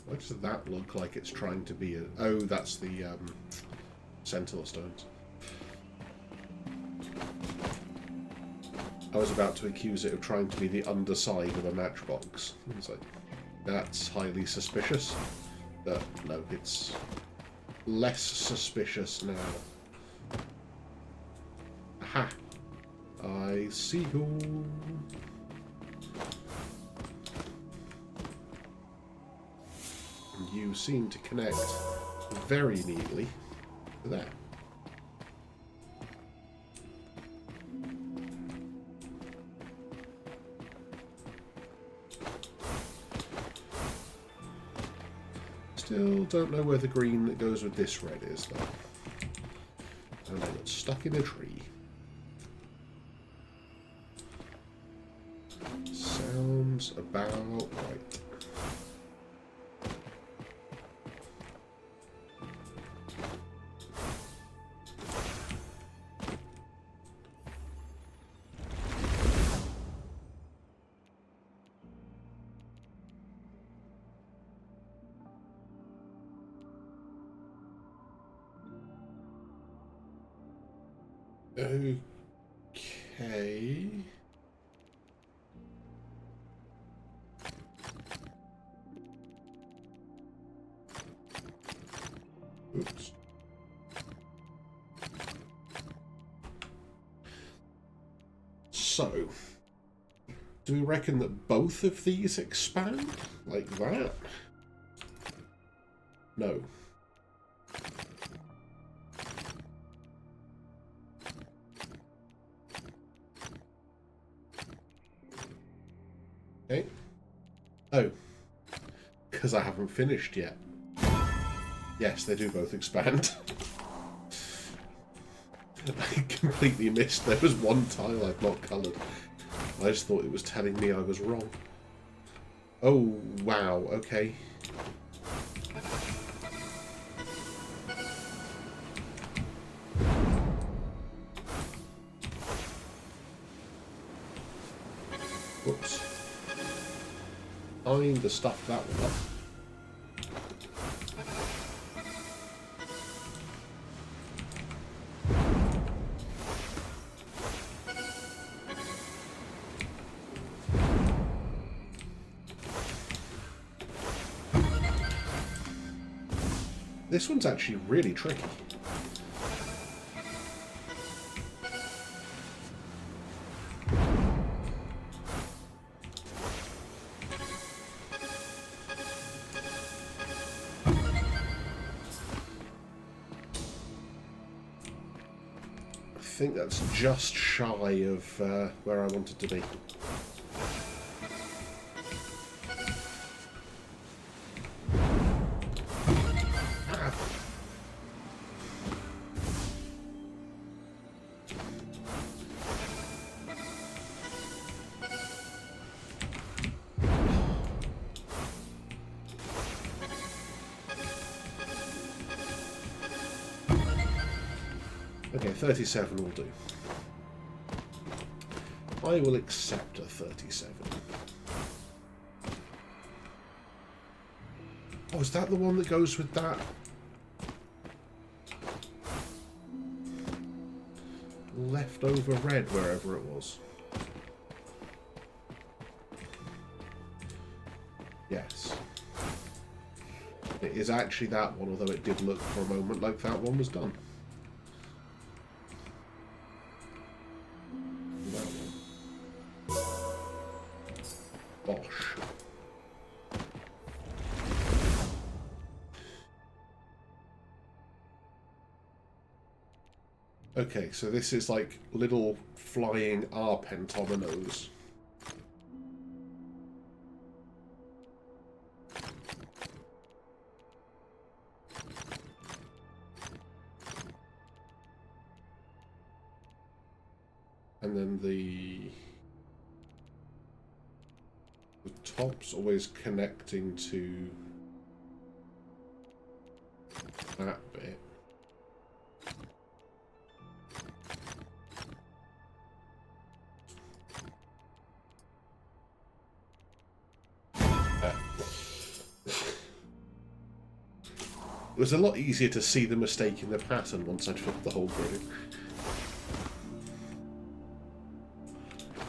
Why does that look like it's trying to be a... Oh, that's the Sentinel stones. I was about to accuse it of trying to be the underside of a matchbox. It's like, that's highly suspicious. But no, it's less suspicious now. Aha! I see you. You seem to connect very neatly to that. Still don't know where the green that goes with this red is, though. And I got stuck in a tree. Sounds about right. Okay. Oops. So, do we reckon that both of these expand like that? No. Okay. Oh. Because I haven't finished yet. Yes, they do both expand. I completely missed. There was one tile I've not coloured. I just thought it was telling me I was wrong. Oh, wow. Okay. Whoops. Time to stuff that one up. This one's actually really tricky. I think that's just shy of where I wanted to be. Okay, 37 will do. I will accept a 37. Oh, is that the one that goes with that? Leftover red, wherever it was. Yes. It is actually that one, although it did look for a moment like that one was done. Bosh. Okay, so this is like little flying arpentomenos. And then the top's always connecting to that bit. It was a lot easier to see the mistake in the pattern once I'd filled the whole grid.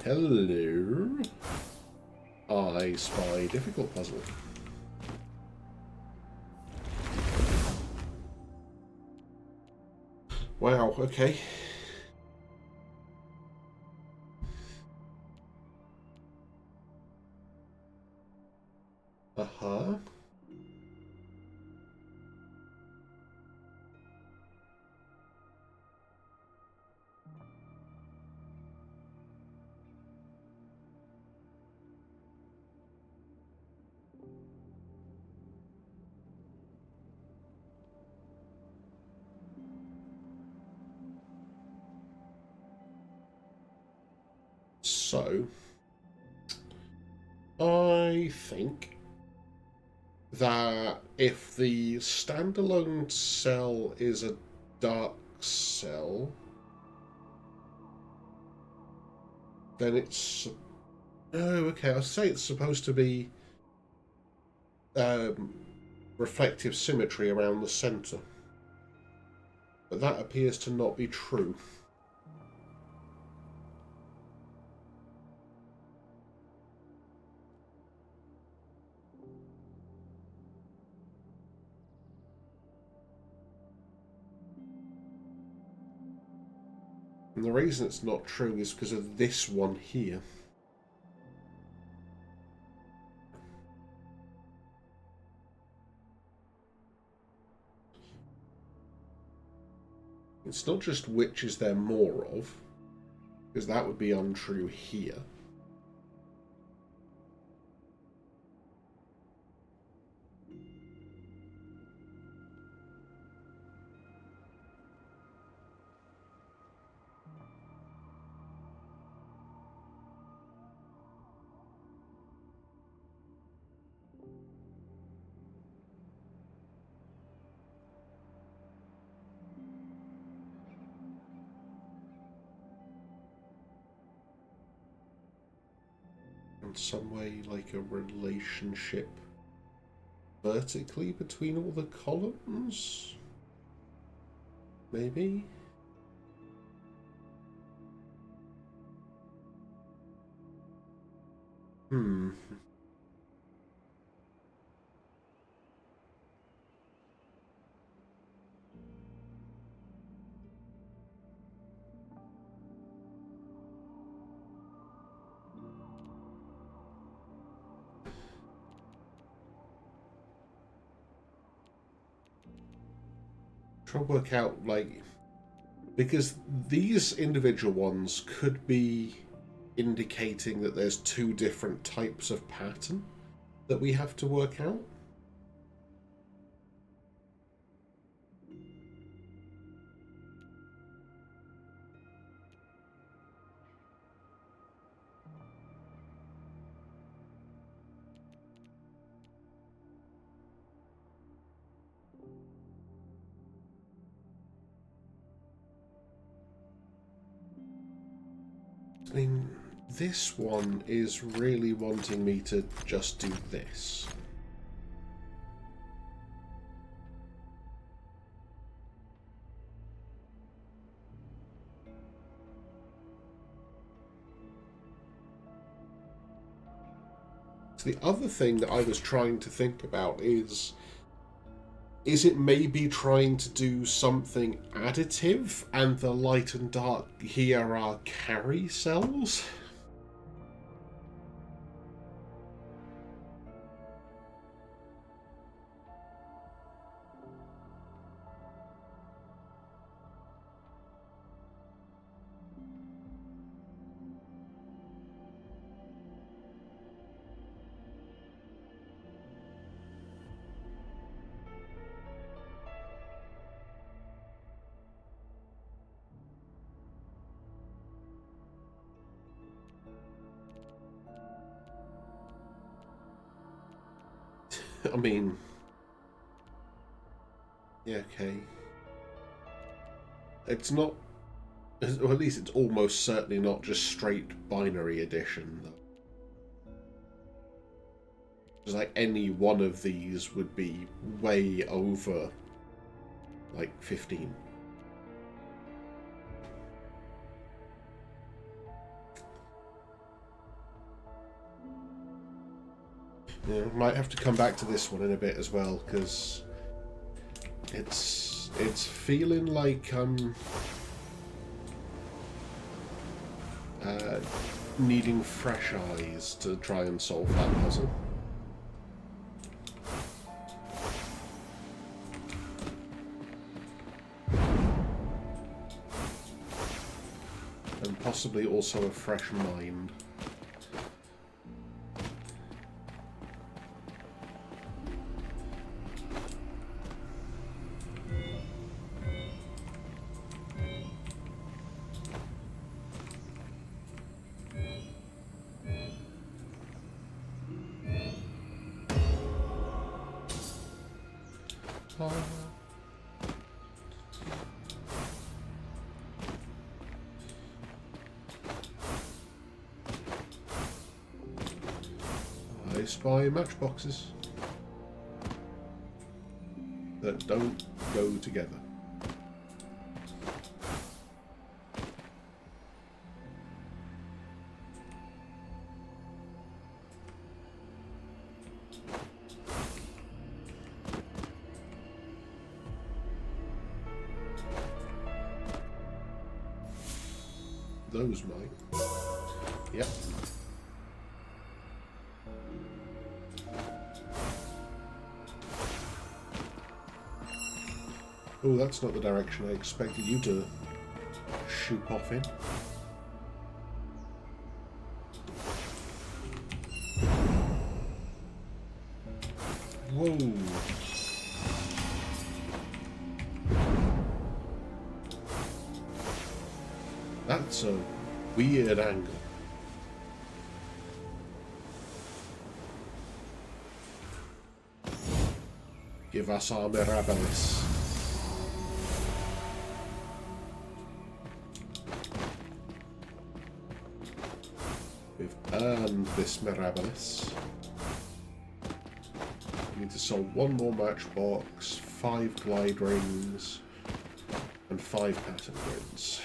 Hello. I spy difficult puzzle. Wow, okay. Uh-huh. So, I think that if the standalone cell is a dark cell, then it's... Oh, okay, I'll say it's supposed to be reflective symmetry around the centre. But that appears to not be true. And the reason it's not true is because of this one here. It's not just which is there more of, because that would be untrue here. In some way, like a relationship vertically between all the columns? Maybe? Hmm. Try to work out, like, because these individual ones could be indicating that there's two different types of pattern that we have to work out. I mean, this one is really wanting me to just do this. So the other thing that I was trying to think about is it maybe trying to do something additive, and the light and dark here are carry cells? I mean, yeah, okay. It's not, or at least it's almost certainly not just straight binary addition, though. Because, like, any one of these would be way over, like, 15. Yeah, might have to come back to this one in a bit as well, because it's feeling like I'm needing fresh eyes to try and solve that puzzle. And possibly also a fresh mind. I spy matchboxes that don't go together. Those might. Yep. Oh, that's not the direction I expected you to shoot off in. Whoa. That's a weird angle. Give us our Mirabilis. We've earned this Mirabilis. We need to solve one more matchbox, 5 glide rings, and 5 pattern grids.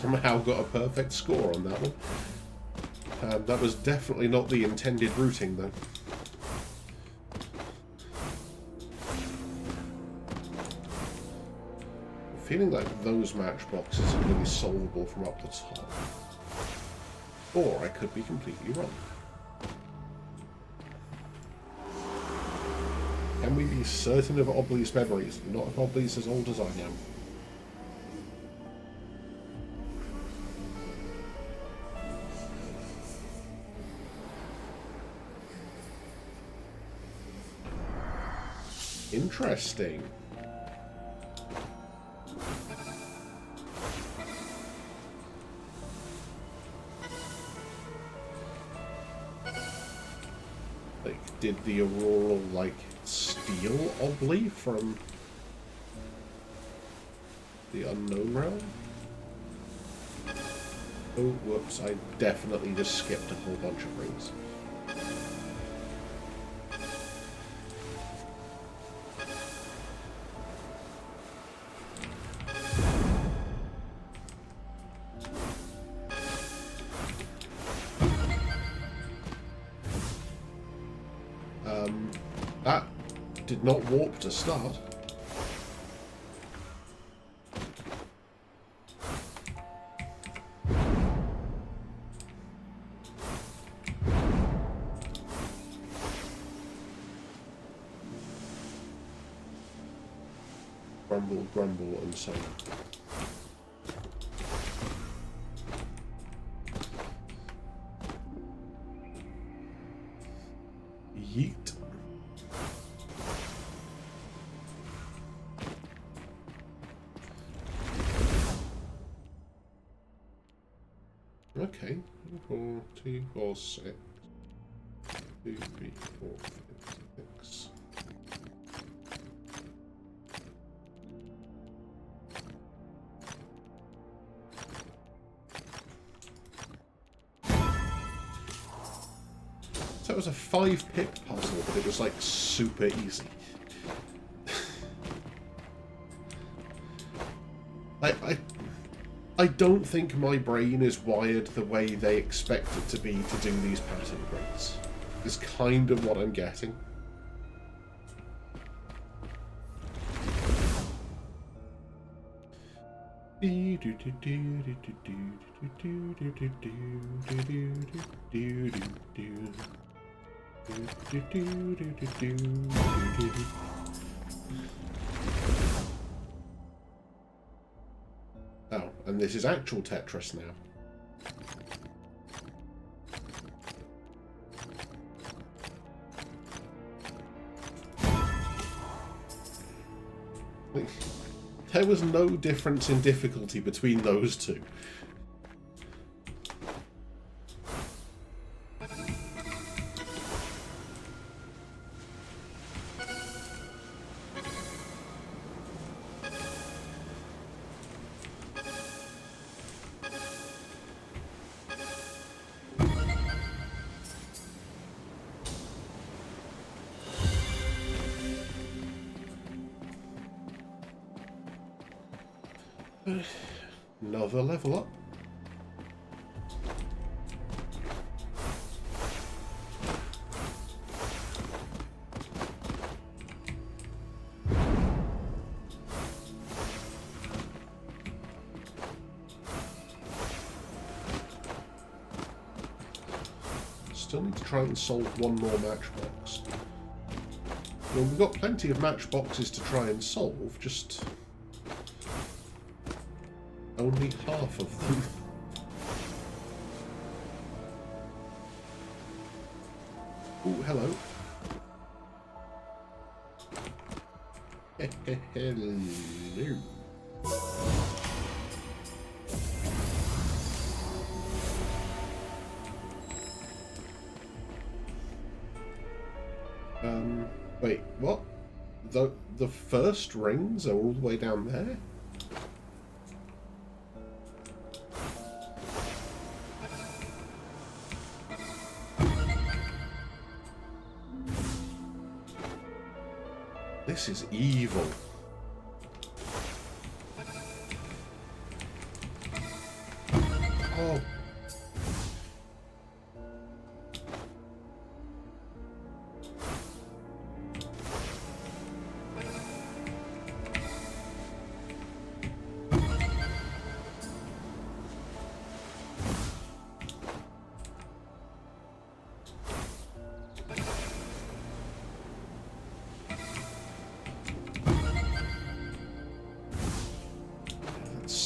somehow got a perfect score on that one. That was definitely not the intended routing, though. I'm feeling like those matchboxes are going to be solvable from up the top. Or I could be completely wrong. Can we be certain of Obley's memories? Not if Obley's as old as I am. Interesting. Like, did the Auroral, like, steal Obley from the Unknown Realm? Oh, whoops, I definitely just skipped a whole bunch of rings. That did not warp to start. Grumble, grumble, and so on. Yeet. Okay. 4, 2, 4, 6. 2, 3, 4, 5, 6. So it was a 5-pip puzzle, but it was like super easy. I don't think my brain is wired the way they expect it to be to do these pattern grids. Is kind of what I'm getting. Oh, and this is actual Tetris now. There was no difference in difficulty between those two. Another level up. Still need to try and solve one more matchbox. Well, we've got plenty of matchboxes to try and solve, just only half of them. Oh, hello. Hello. Wait, what? The first rings are all the way down there? This is evil.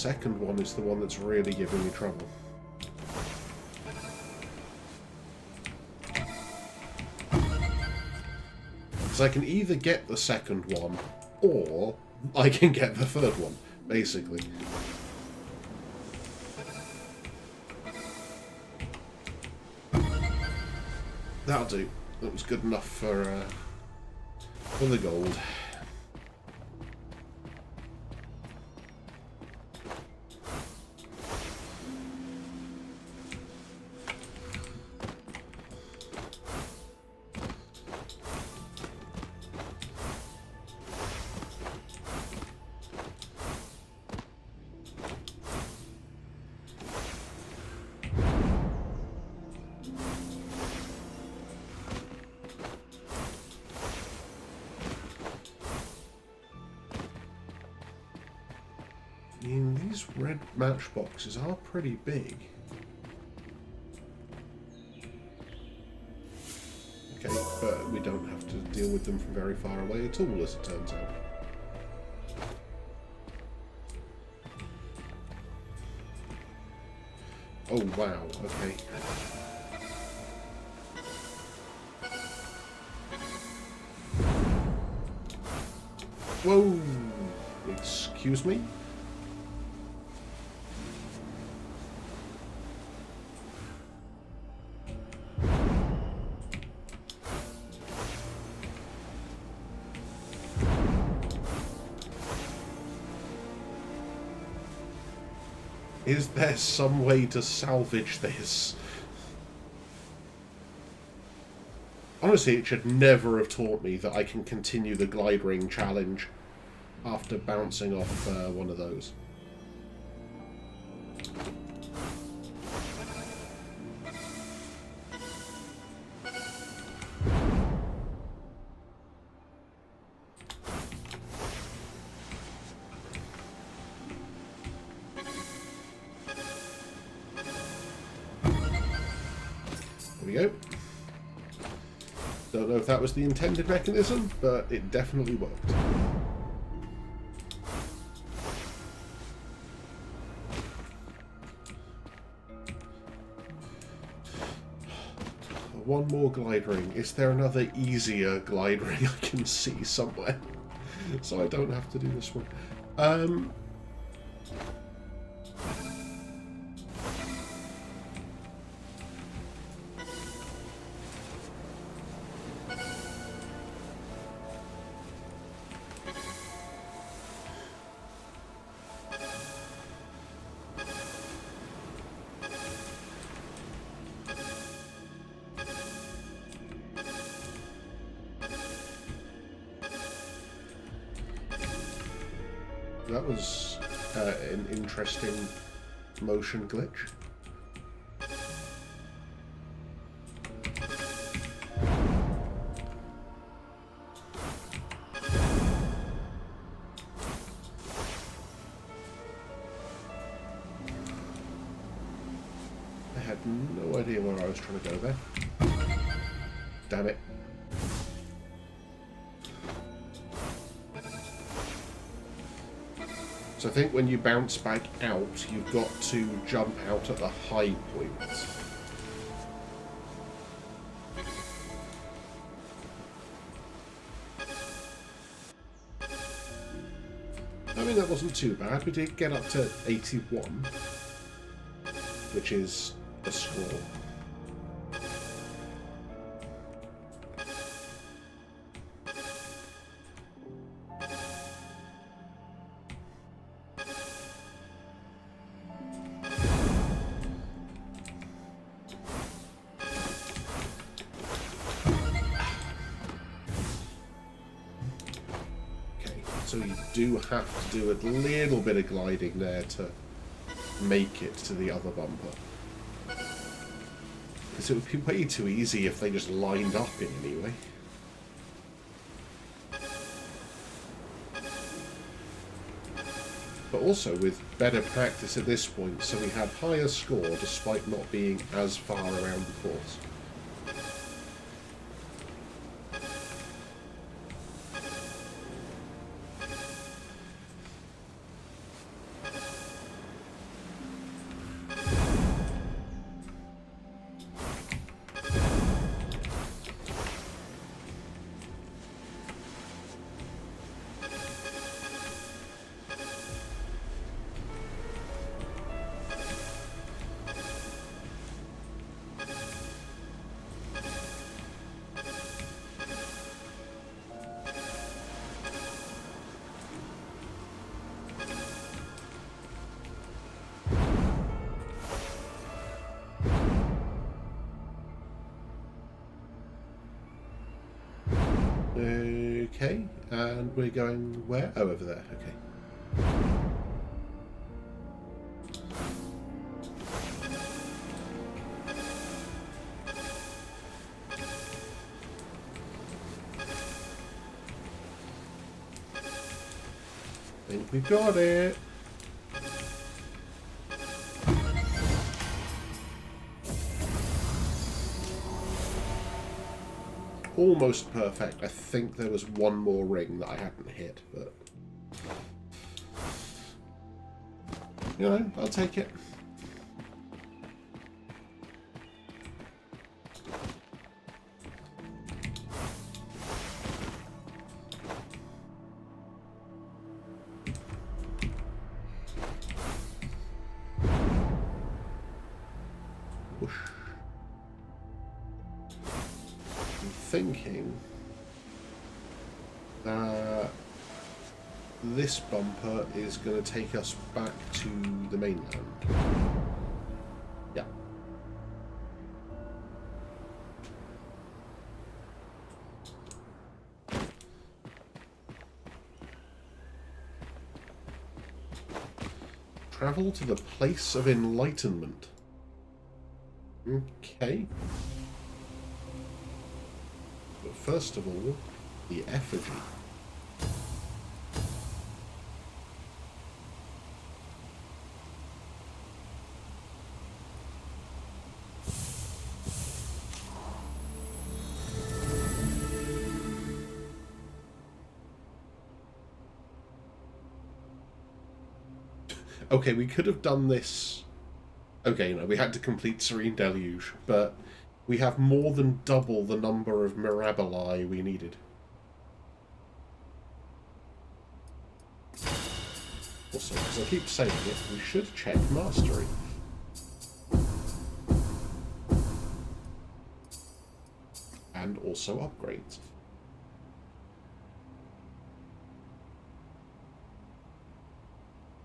second one is the one that's really giving me trouble. Because I can either get the second one, or I can get the third one, basically. That'll do. That was good enough for the gold. I mean, these red matchboxes are pretty big. Okay, but we don't have to deal with them from very far away at all, as it turns out. Oh, wow, okay. Whoa! Excuse me? Is there some way to salvage this? Honestly, it should never have taught me that I can continue the glide ring challenge after bouncing off one of those. There we go. Don't know if that was the intended mechanism, but it definitely worked. One more glide ring. Is there another easier glide ring I can see somewhere? So I don't have to do this one. That was an interesting motion glitch. I had no idea where I was trying to go there. Damn it. So I think when you bounce back out, you've got to jump out at the high point. I mean, that wasn't too bad. We did get up to 81, which is a score. So you do have to do a little bit of gliding there to make it to the other bumper. Because it would be way too easy if they just lined up in any way. But also with better practice at this point, so we had higher score despite not being as far around the course. Okay, and we're going where? Oh, over there. Okay. I think we've got it. Almost perfect. I think there was one more ring that I hadn't hit, but you know, I'll take it. Whoosh. I'm thinking that this bumper is going to take us back to the mainland. Yeah. Travel to the place of enlightenment. Okay. But first of all, the effigy. Okay, we could have done this. Okay, no, we had to complete Serene Deluge, but we have more than double the number of Mirabili we needed. Also, because I keep saying it, we should check Mastery. And also upgrades.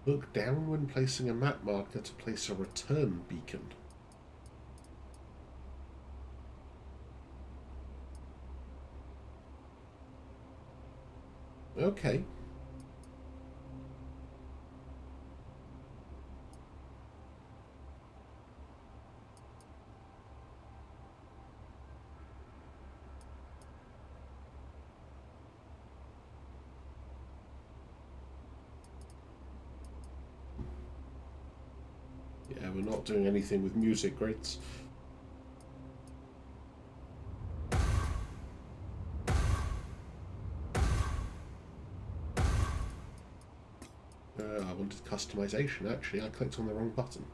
Look down when placing a map marker to place a return beacon. Okay. Yeah, we're not doing anything with music grids. I wanted customization, actually. I clicked on the wrong button.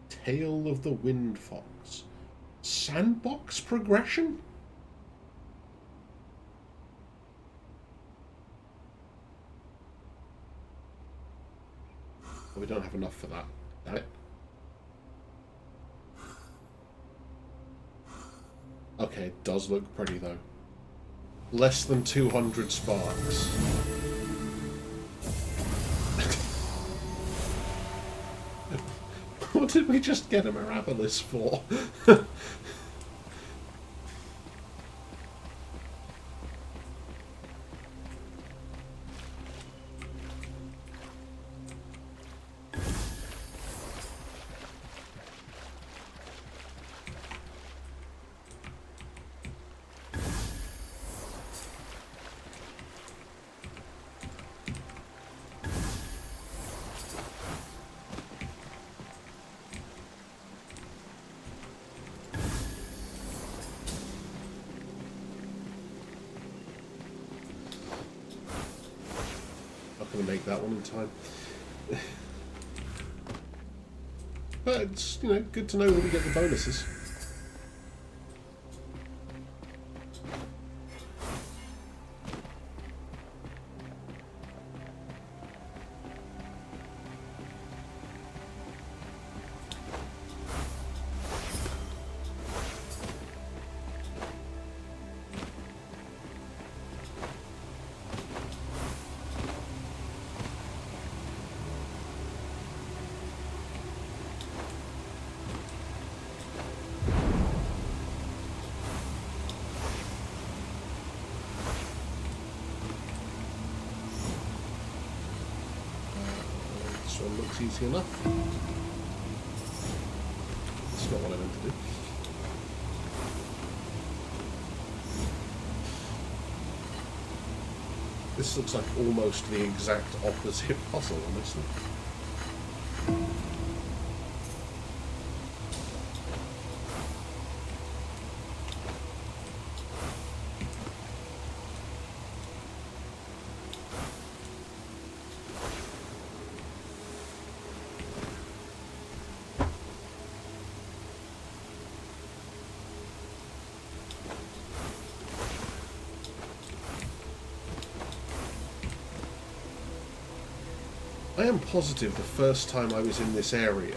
Tale of the Wind Fox. Sandbox progression? We don't have enough for that. Damn it. Okay, it does look pretty though. Less than 200 sparks. What did we just get a Mirabilis for? Make that one in time. But it's, you know, good to know when we get the bonuses. This one looks easy enough. That's not what I meant to do. This looks like almost the exact opposite puzzle, honestly. I am positive the first time I was in this area,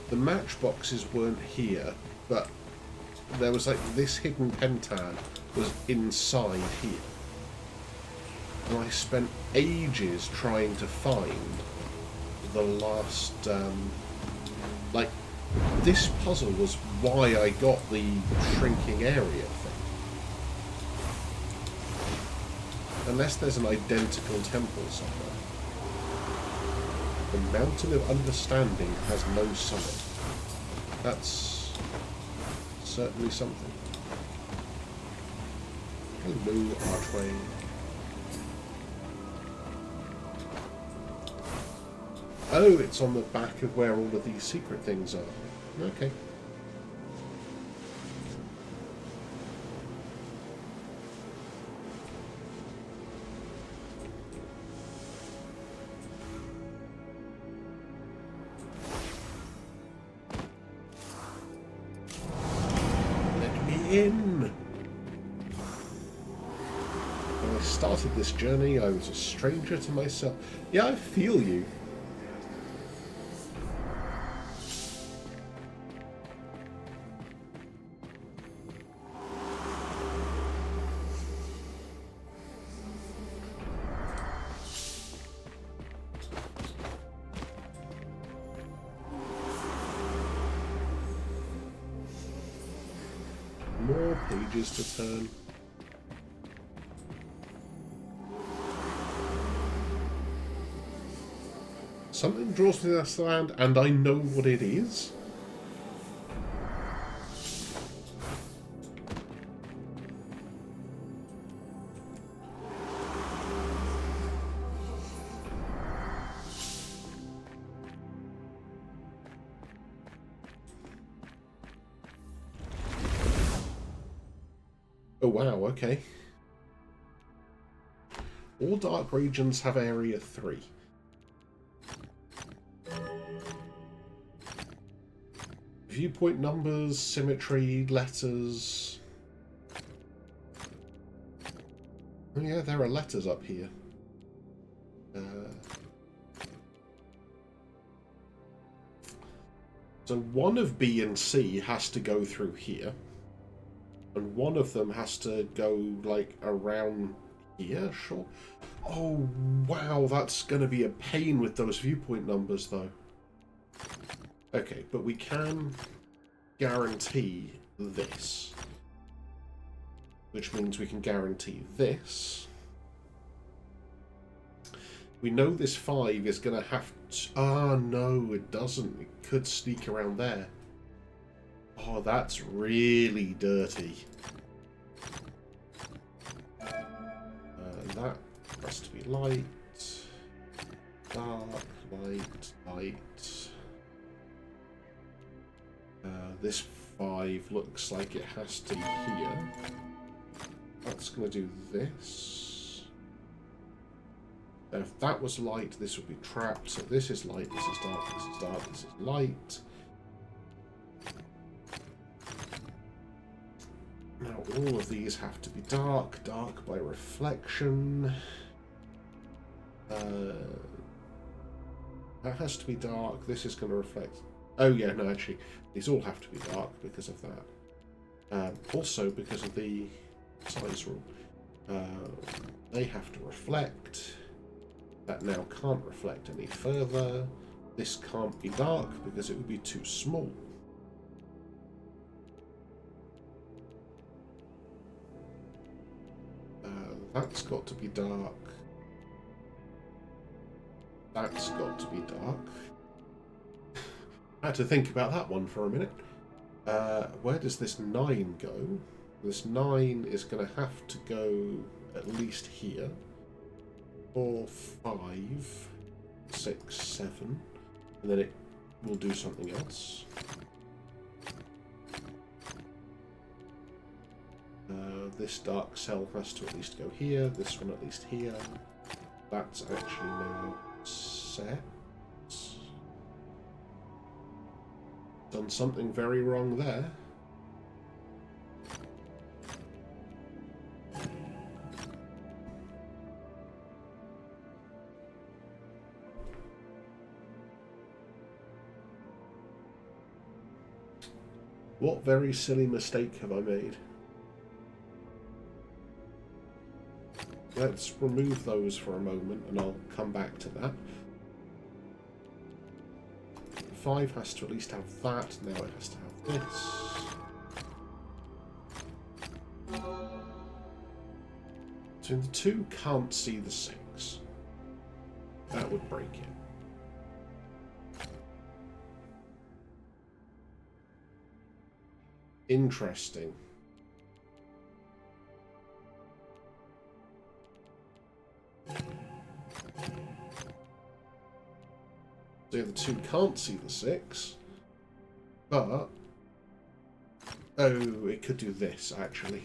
the matchboxes weren't here, but there was like this hidden pentad was inside here. And I spent ages trying to find the last, like, this puzzle was why I got the shrinking area thing. Unless there's an identical temple somewhere. The Mountain of Understanding has no summit. That's certainly something. Hello, archway. Oh, it's on the back of where all of these secret things are. Okay. In. When I started this journey, I was a stranger to myself. Yeah, I feel you. More pages to turn. Something draws me to this land, and I know what it is. Oh wow, okay. All dark regions have area 3. Viewpoint numbers, symmetry, letters. Oh yeah, there are letters up here. So one of B and C has to go through here. And one of them has to go, like, around here, sure. Oh, wow, that's going to be a pain with those viewpoint numbers, though. Okay, but we can guarantee this. Which means we can guarantee this. We know this 5 is going to have to... Ah, no, it doesn't. It could sneak around there. Oh, that's really dirty. That has to be light, dark, light, light. This 5 looks like it has to be here. That's going to do this. If that was light, this would be trapped. So this is light, this is dark, this is dark, this is light. Now all of these have to be dark, dark by reflection. That has to be dark. This is going to reflect. Oh yeah, no, actually, these all have to be dark because of that. Also because of the size rule. They have to reflect. That now can't reflect any further. This can't be dark because it would be too small. That's got to be dark. That's got to be dark. I had to think about that one for a minute. Where does this 9 go? This 9 is going to have to go at least here. 4, 5, 6, 7. And then it will do something else. This dark cell has to at least go here. This one at least here. That's actually now set. Done something very wrong there. What very silly mistake have I made? Let's remove those for a moment and I'll come back to that. 5 has to at least have that, now it has to have this. So the 2 can't see the 6. That would break it. Interesting. The other 2 can't see the 6, but oh, it could do this actually.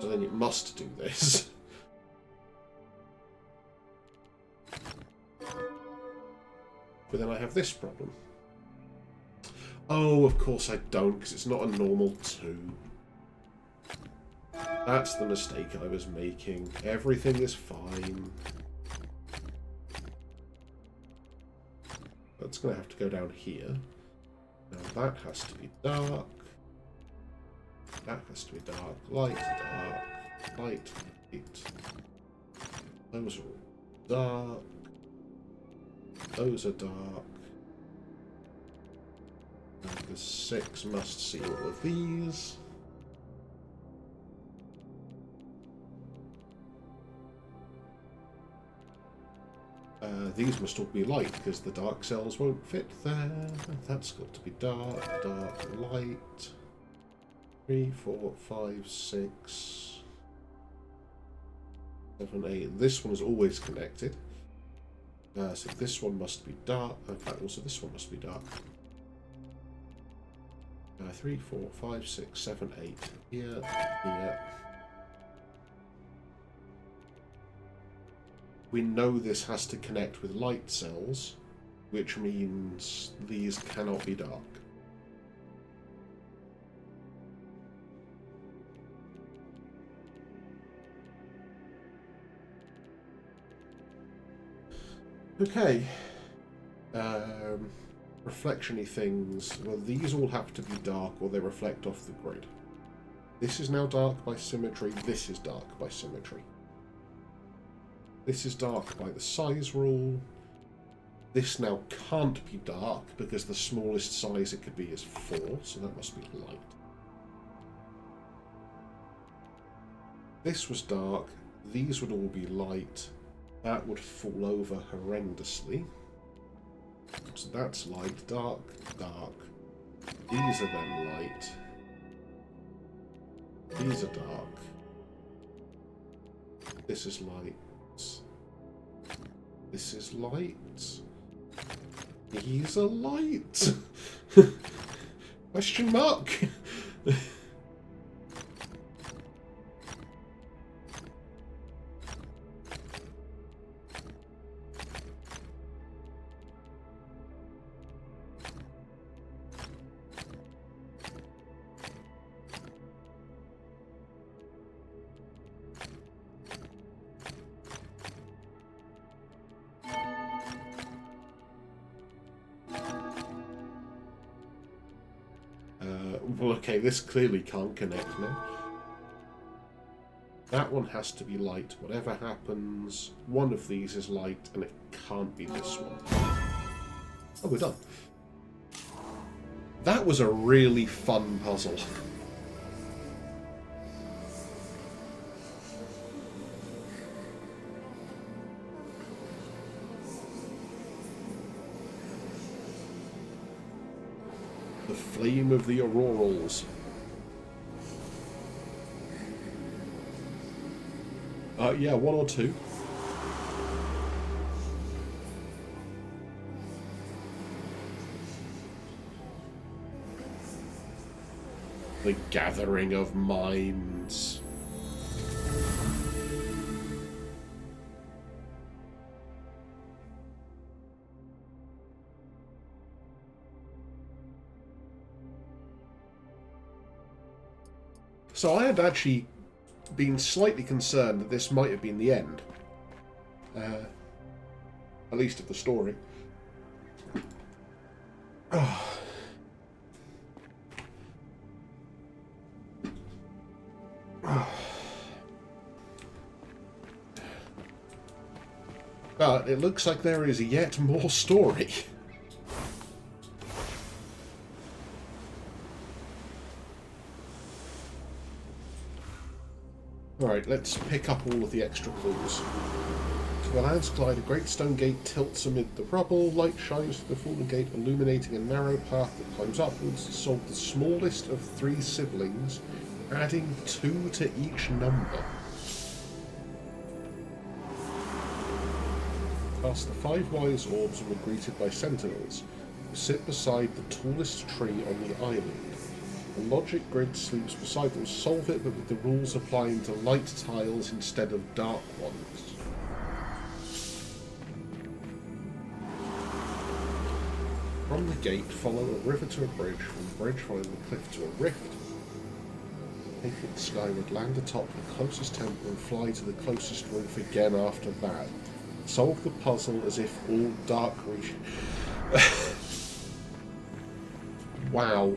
So then it must do this. But then I have this problem. Oh, of course I don't, because it's not a normal 2. That's the mistake I was making. Everything is fine. That's going to have to go down here. Now that has to be dark. That has to be dark. Light, dark. Light, light. Those are all dark. Those are dark. And the 6 must see all of these. These must all be light because the dark cells won't fit there. That's got to be dark, dark, light. 3, 4, 5, 6, 7, 8. This one is always connected. So this one must be dark. In fact, also this one must be dark. 3, 4, 5, 6, 7, 8. Here, here. We know this has to connect with light cells, which means these cannot be dark. Okay. Reflection-y things. Well, these all have to be dark or they reflect off the grid. This is now dark by symmetry. This is dark by symmetry. This is dark by the size rule. This now can't be dark because the smallest size it could be is 4, so that must be light. This was dark. These would all be light. That would fall over horrendously. So that's light, dark, dark. These are then light. These are dark. This is light. This is light. These are light. Question mark. Well, okay, this clearly can't connect now. That one has to be light. Whatever happens, one of these is light, and it can't be this one. Oh, we're done. That was a really fun puzzle. The flame of the aurorals. Yeah, one or two. The gathering of minds. So I had actually been slightly concerned that this might have been the end. At least of the story. Oh. But it looks like there is yet more story. Alright, let's pick up all of the extra clues. To the land's glide, a great stone gate tilts amid the rubble. Light shines through the fallen gate, illuminating a narrow path that climbs upwards. Solve the smallest of 3 siblings, adding 2 to each number. Past the 5 wise orbs and were greeted by sentinels, who sit beside the tallest tree on the island. The logic grid sleeps beside them. Solve it, but with the rules applying to light tiles instead of dark ones. From the gate, follow a river to a bridge. From the bridge, follow the cliff to a rift. Take it skyward, land atop the closest temple, and fly to the closest roof again after that. Solve the puzzle as if all dark region. Wow.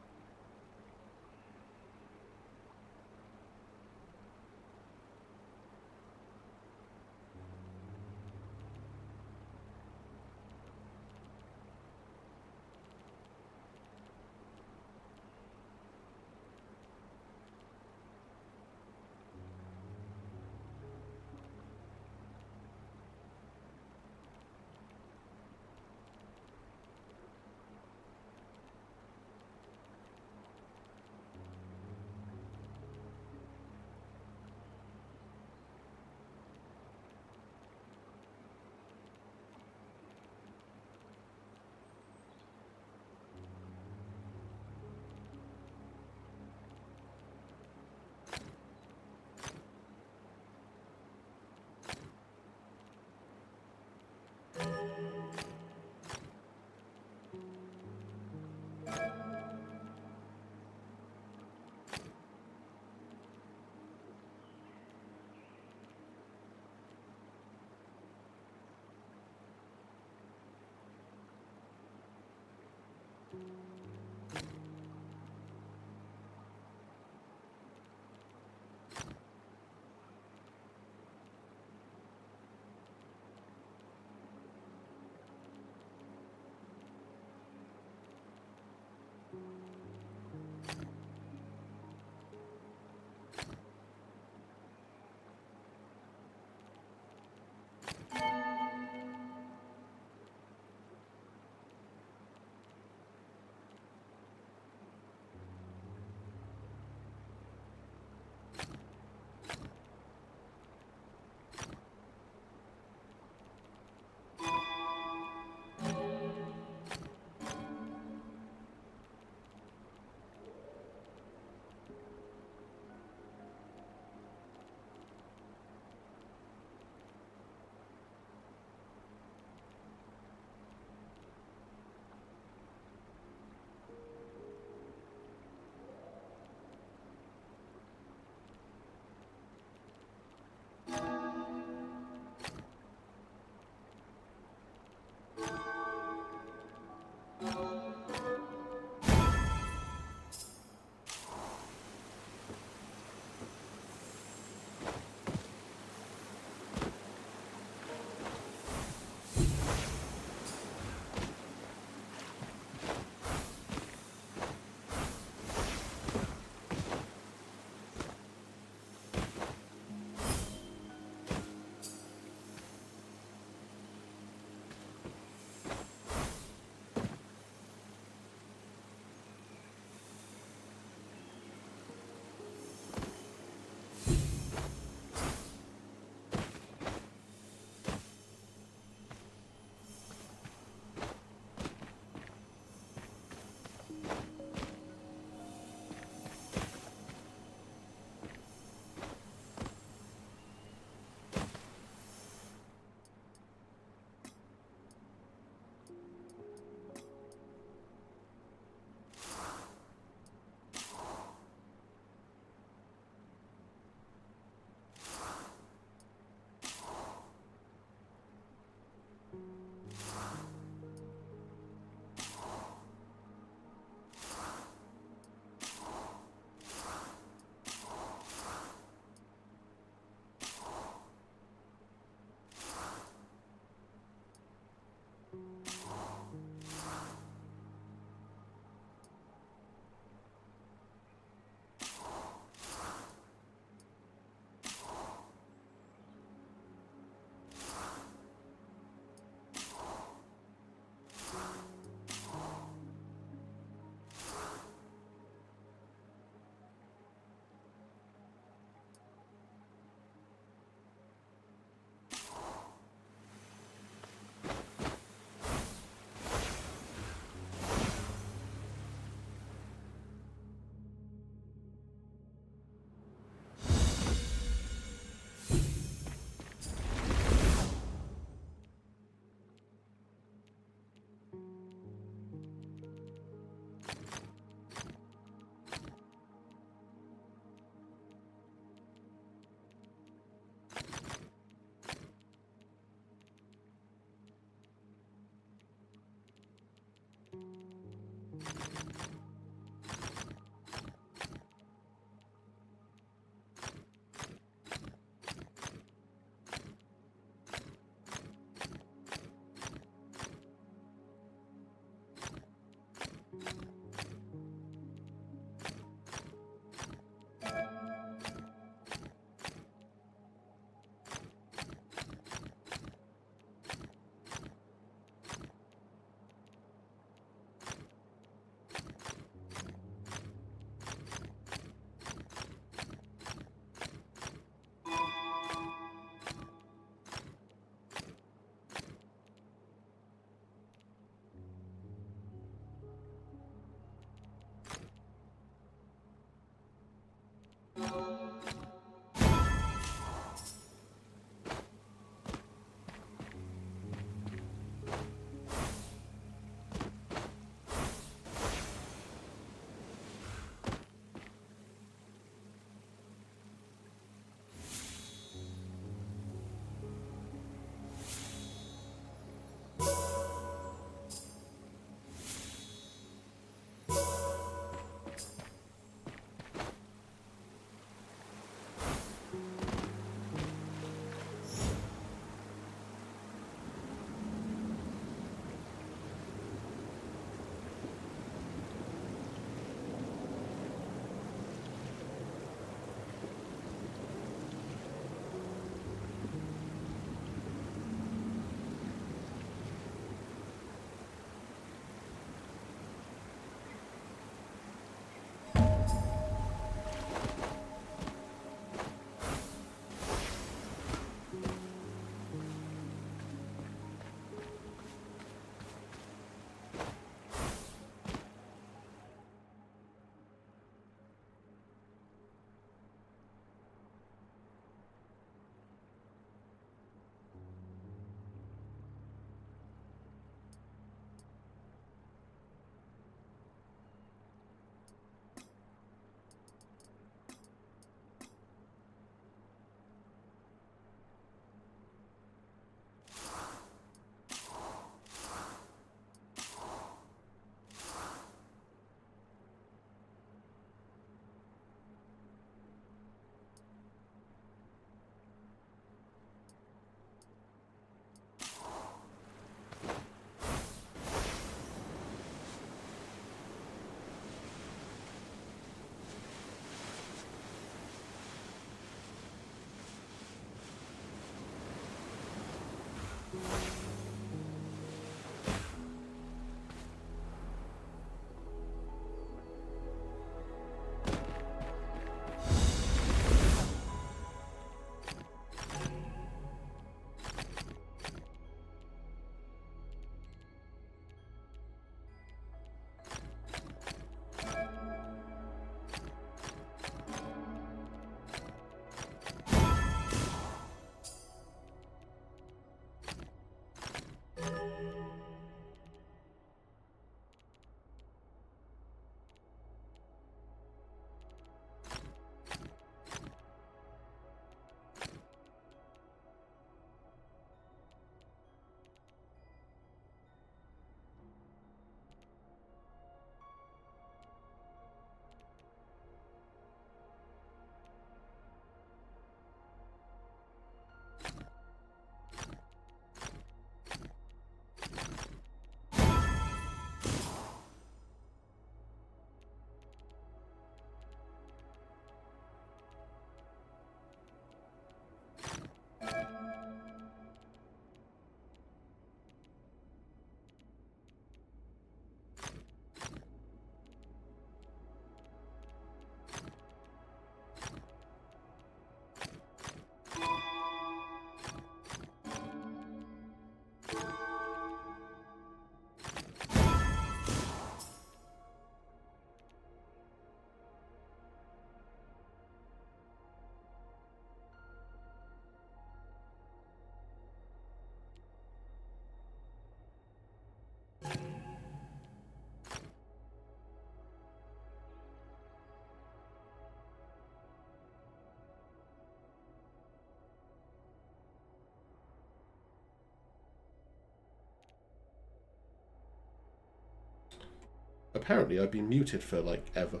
Apparently I've been muted for, like, ever.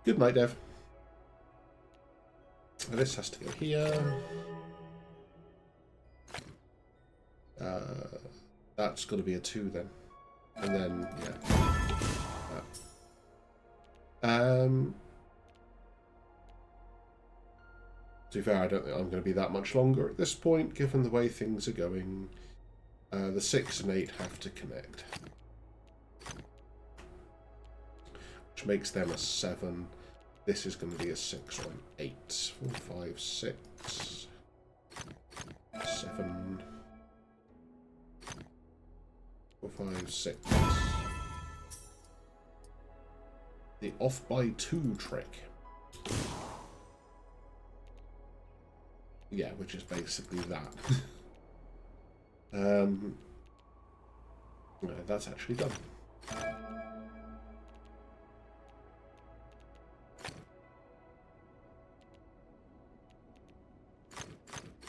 Good night, Dev. This has to go here. That's got to be a 2 then. And then, yeah. To be fair, I don't think I'm going to be that much longer at this point, given the way things are going. The 6 and 8 have to connect. Which makes them a 7. This is going to be a 6 or an 8. 4, 5, 6. 7. 4, 5, 6. The off by 2 trick. Yeah, which is basically that. No, that's actually done.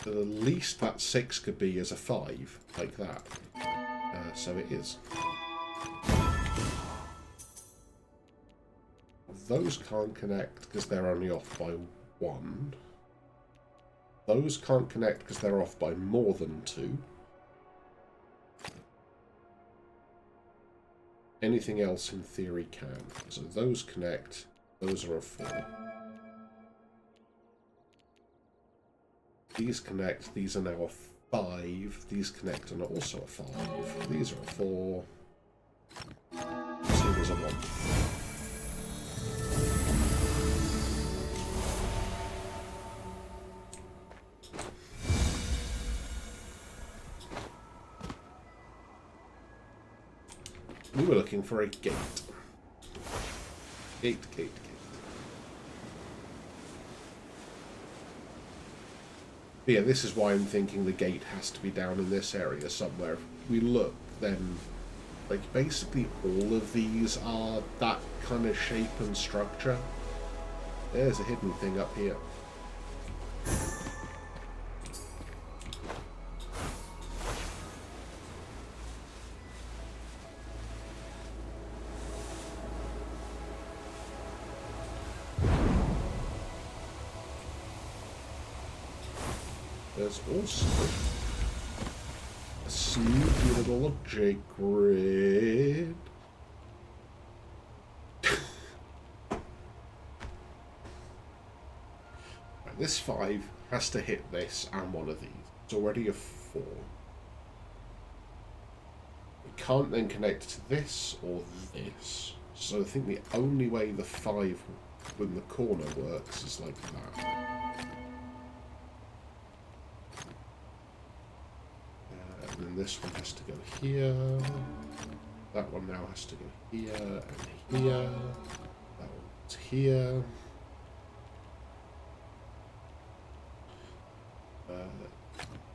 The least that 6 could be is a 5, like that. So it is. Those can't connect because they're only off by 1. Those can't connect because they're off by more than 2. Anything else in theory can. So those connect. Those are a 4. These connect. These are now a 5. These connect and are also a 5. These are a 4. So there's a 1. We were looking for a gate. Gate. But yeah, this is why I'm thinking the gate has to be down in this area somewhere. If we look, then, like, basically all of these are that kind of shape and structure. There's a hidden thing up here. There's also a sneaky little logic grid. Right, this 5 has to hit this and one of these. It's already a 4. It can't then connect to this or this. So I think the only way the 5 in the corner works is like that. And then this one has to go here. That one now has to go here and here. That one's here.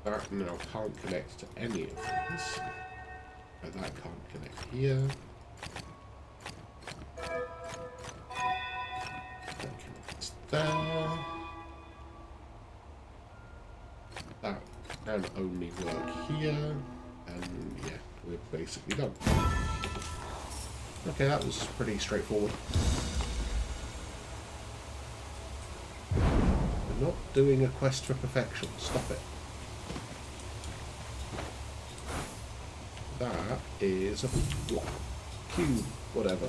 That now can't connect to any of these. That can't connect here. That connects there. That can only work here, and yeah, we're basically done. Okay, that was pretty straightforward. We're not doing a quest for perfection. Stop it. That is a block, cube, whatever.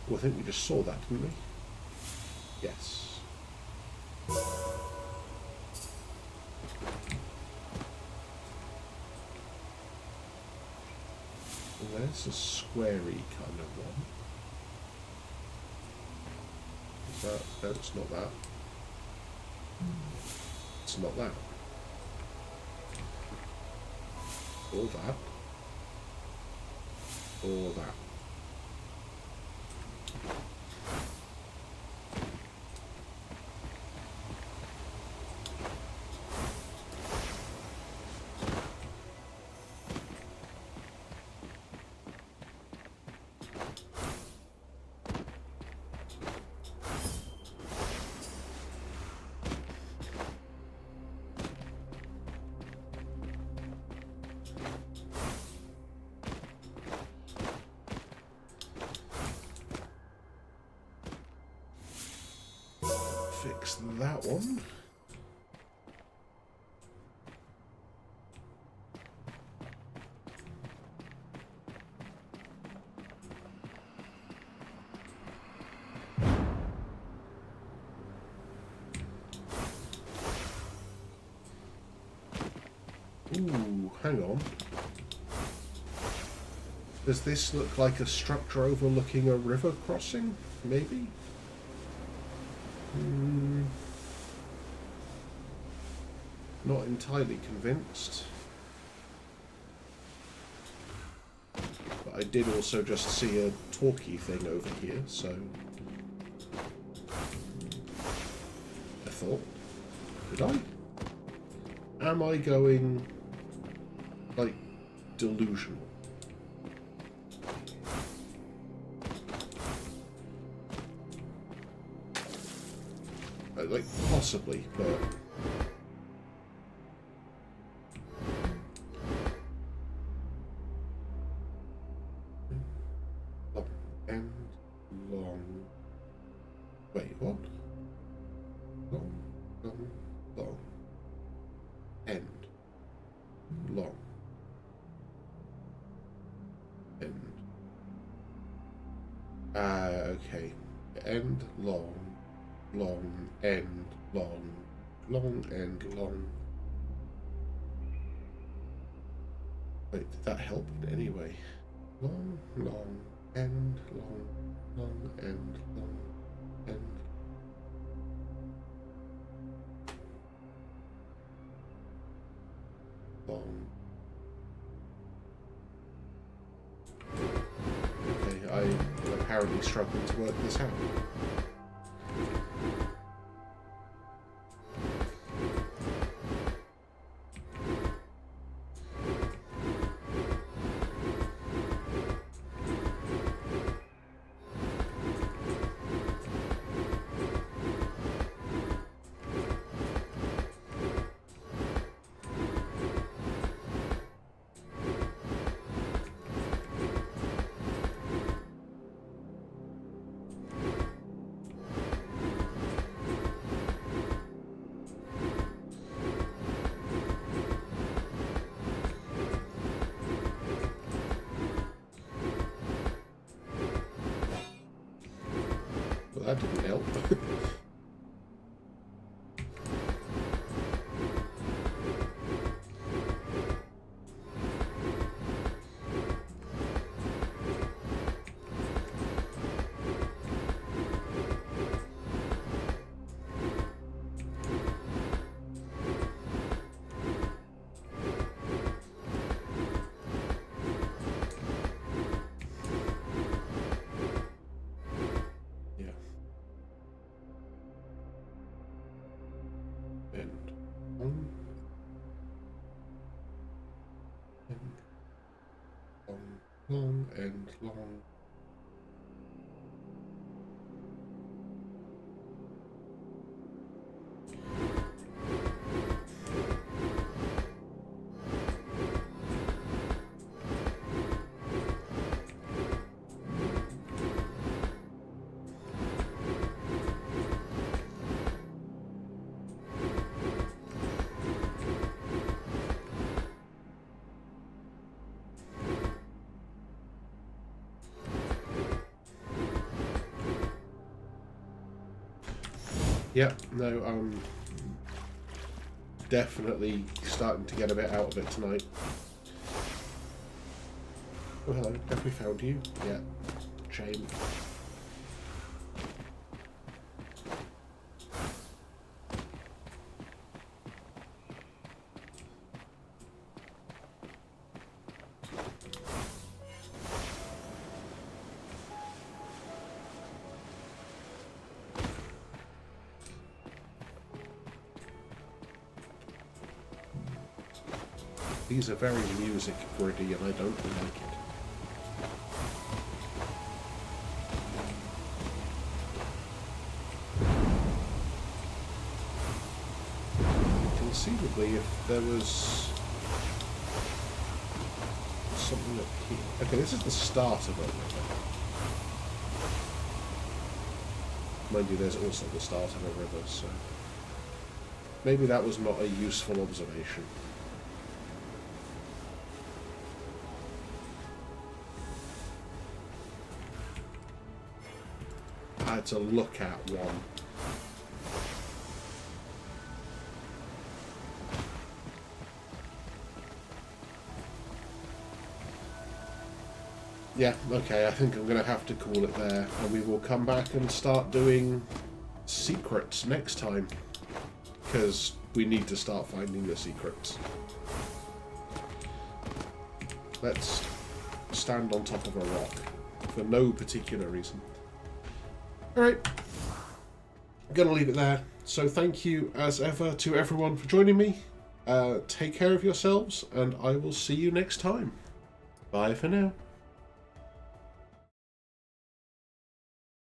Well, I think we just saw that, didn't we? Yes. And there's a squarey kind of one. Is that? No, it's not that. It's not that. Or that. Or that. fix that one. Ooh, hang on. Does this look like a structure overlooking a river crossing? Maybe? Not entirely convinced. But I did also just see a talkie thing over here, so... I thought. Did I? Am I going... like, delusional? Like, possibly, but... Long and long... Wait, what? Long, long, long. End. Long. End. Okay. End, long. Long, end, long, long, end, long. Wait, did that help in any way? Long, long, end, long, long, end, long, end. Long. Okay, I'm apparently struggling to work this out. That didn't help. Long and long. Yep, no, I'm definitely starting to get a bit out of it tonight. Oh, hello, have we found you? Yeah, shame. These are very music gritty and I don't like it. Conceivably, if there was something up here. Okay, this is the start of it. Mind you, there's also the start of a river, so maybe that was not a useful observation. I had to look at one. Yeah, okay, I think I'm going to have to call it there, and we will come back and start doing secrets next time, because we need to start finding the secrets. Let's stand on top of a rock, for no particular reason. Alright, I'm going to leave it there. So thank you, as ever, to everyone for joining me. Take care of yourselves, and I will see you next time. Bye for now.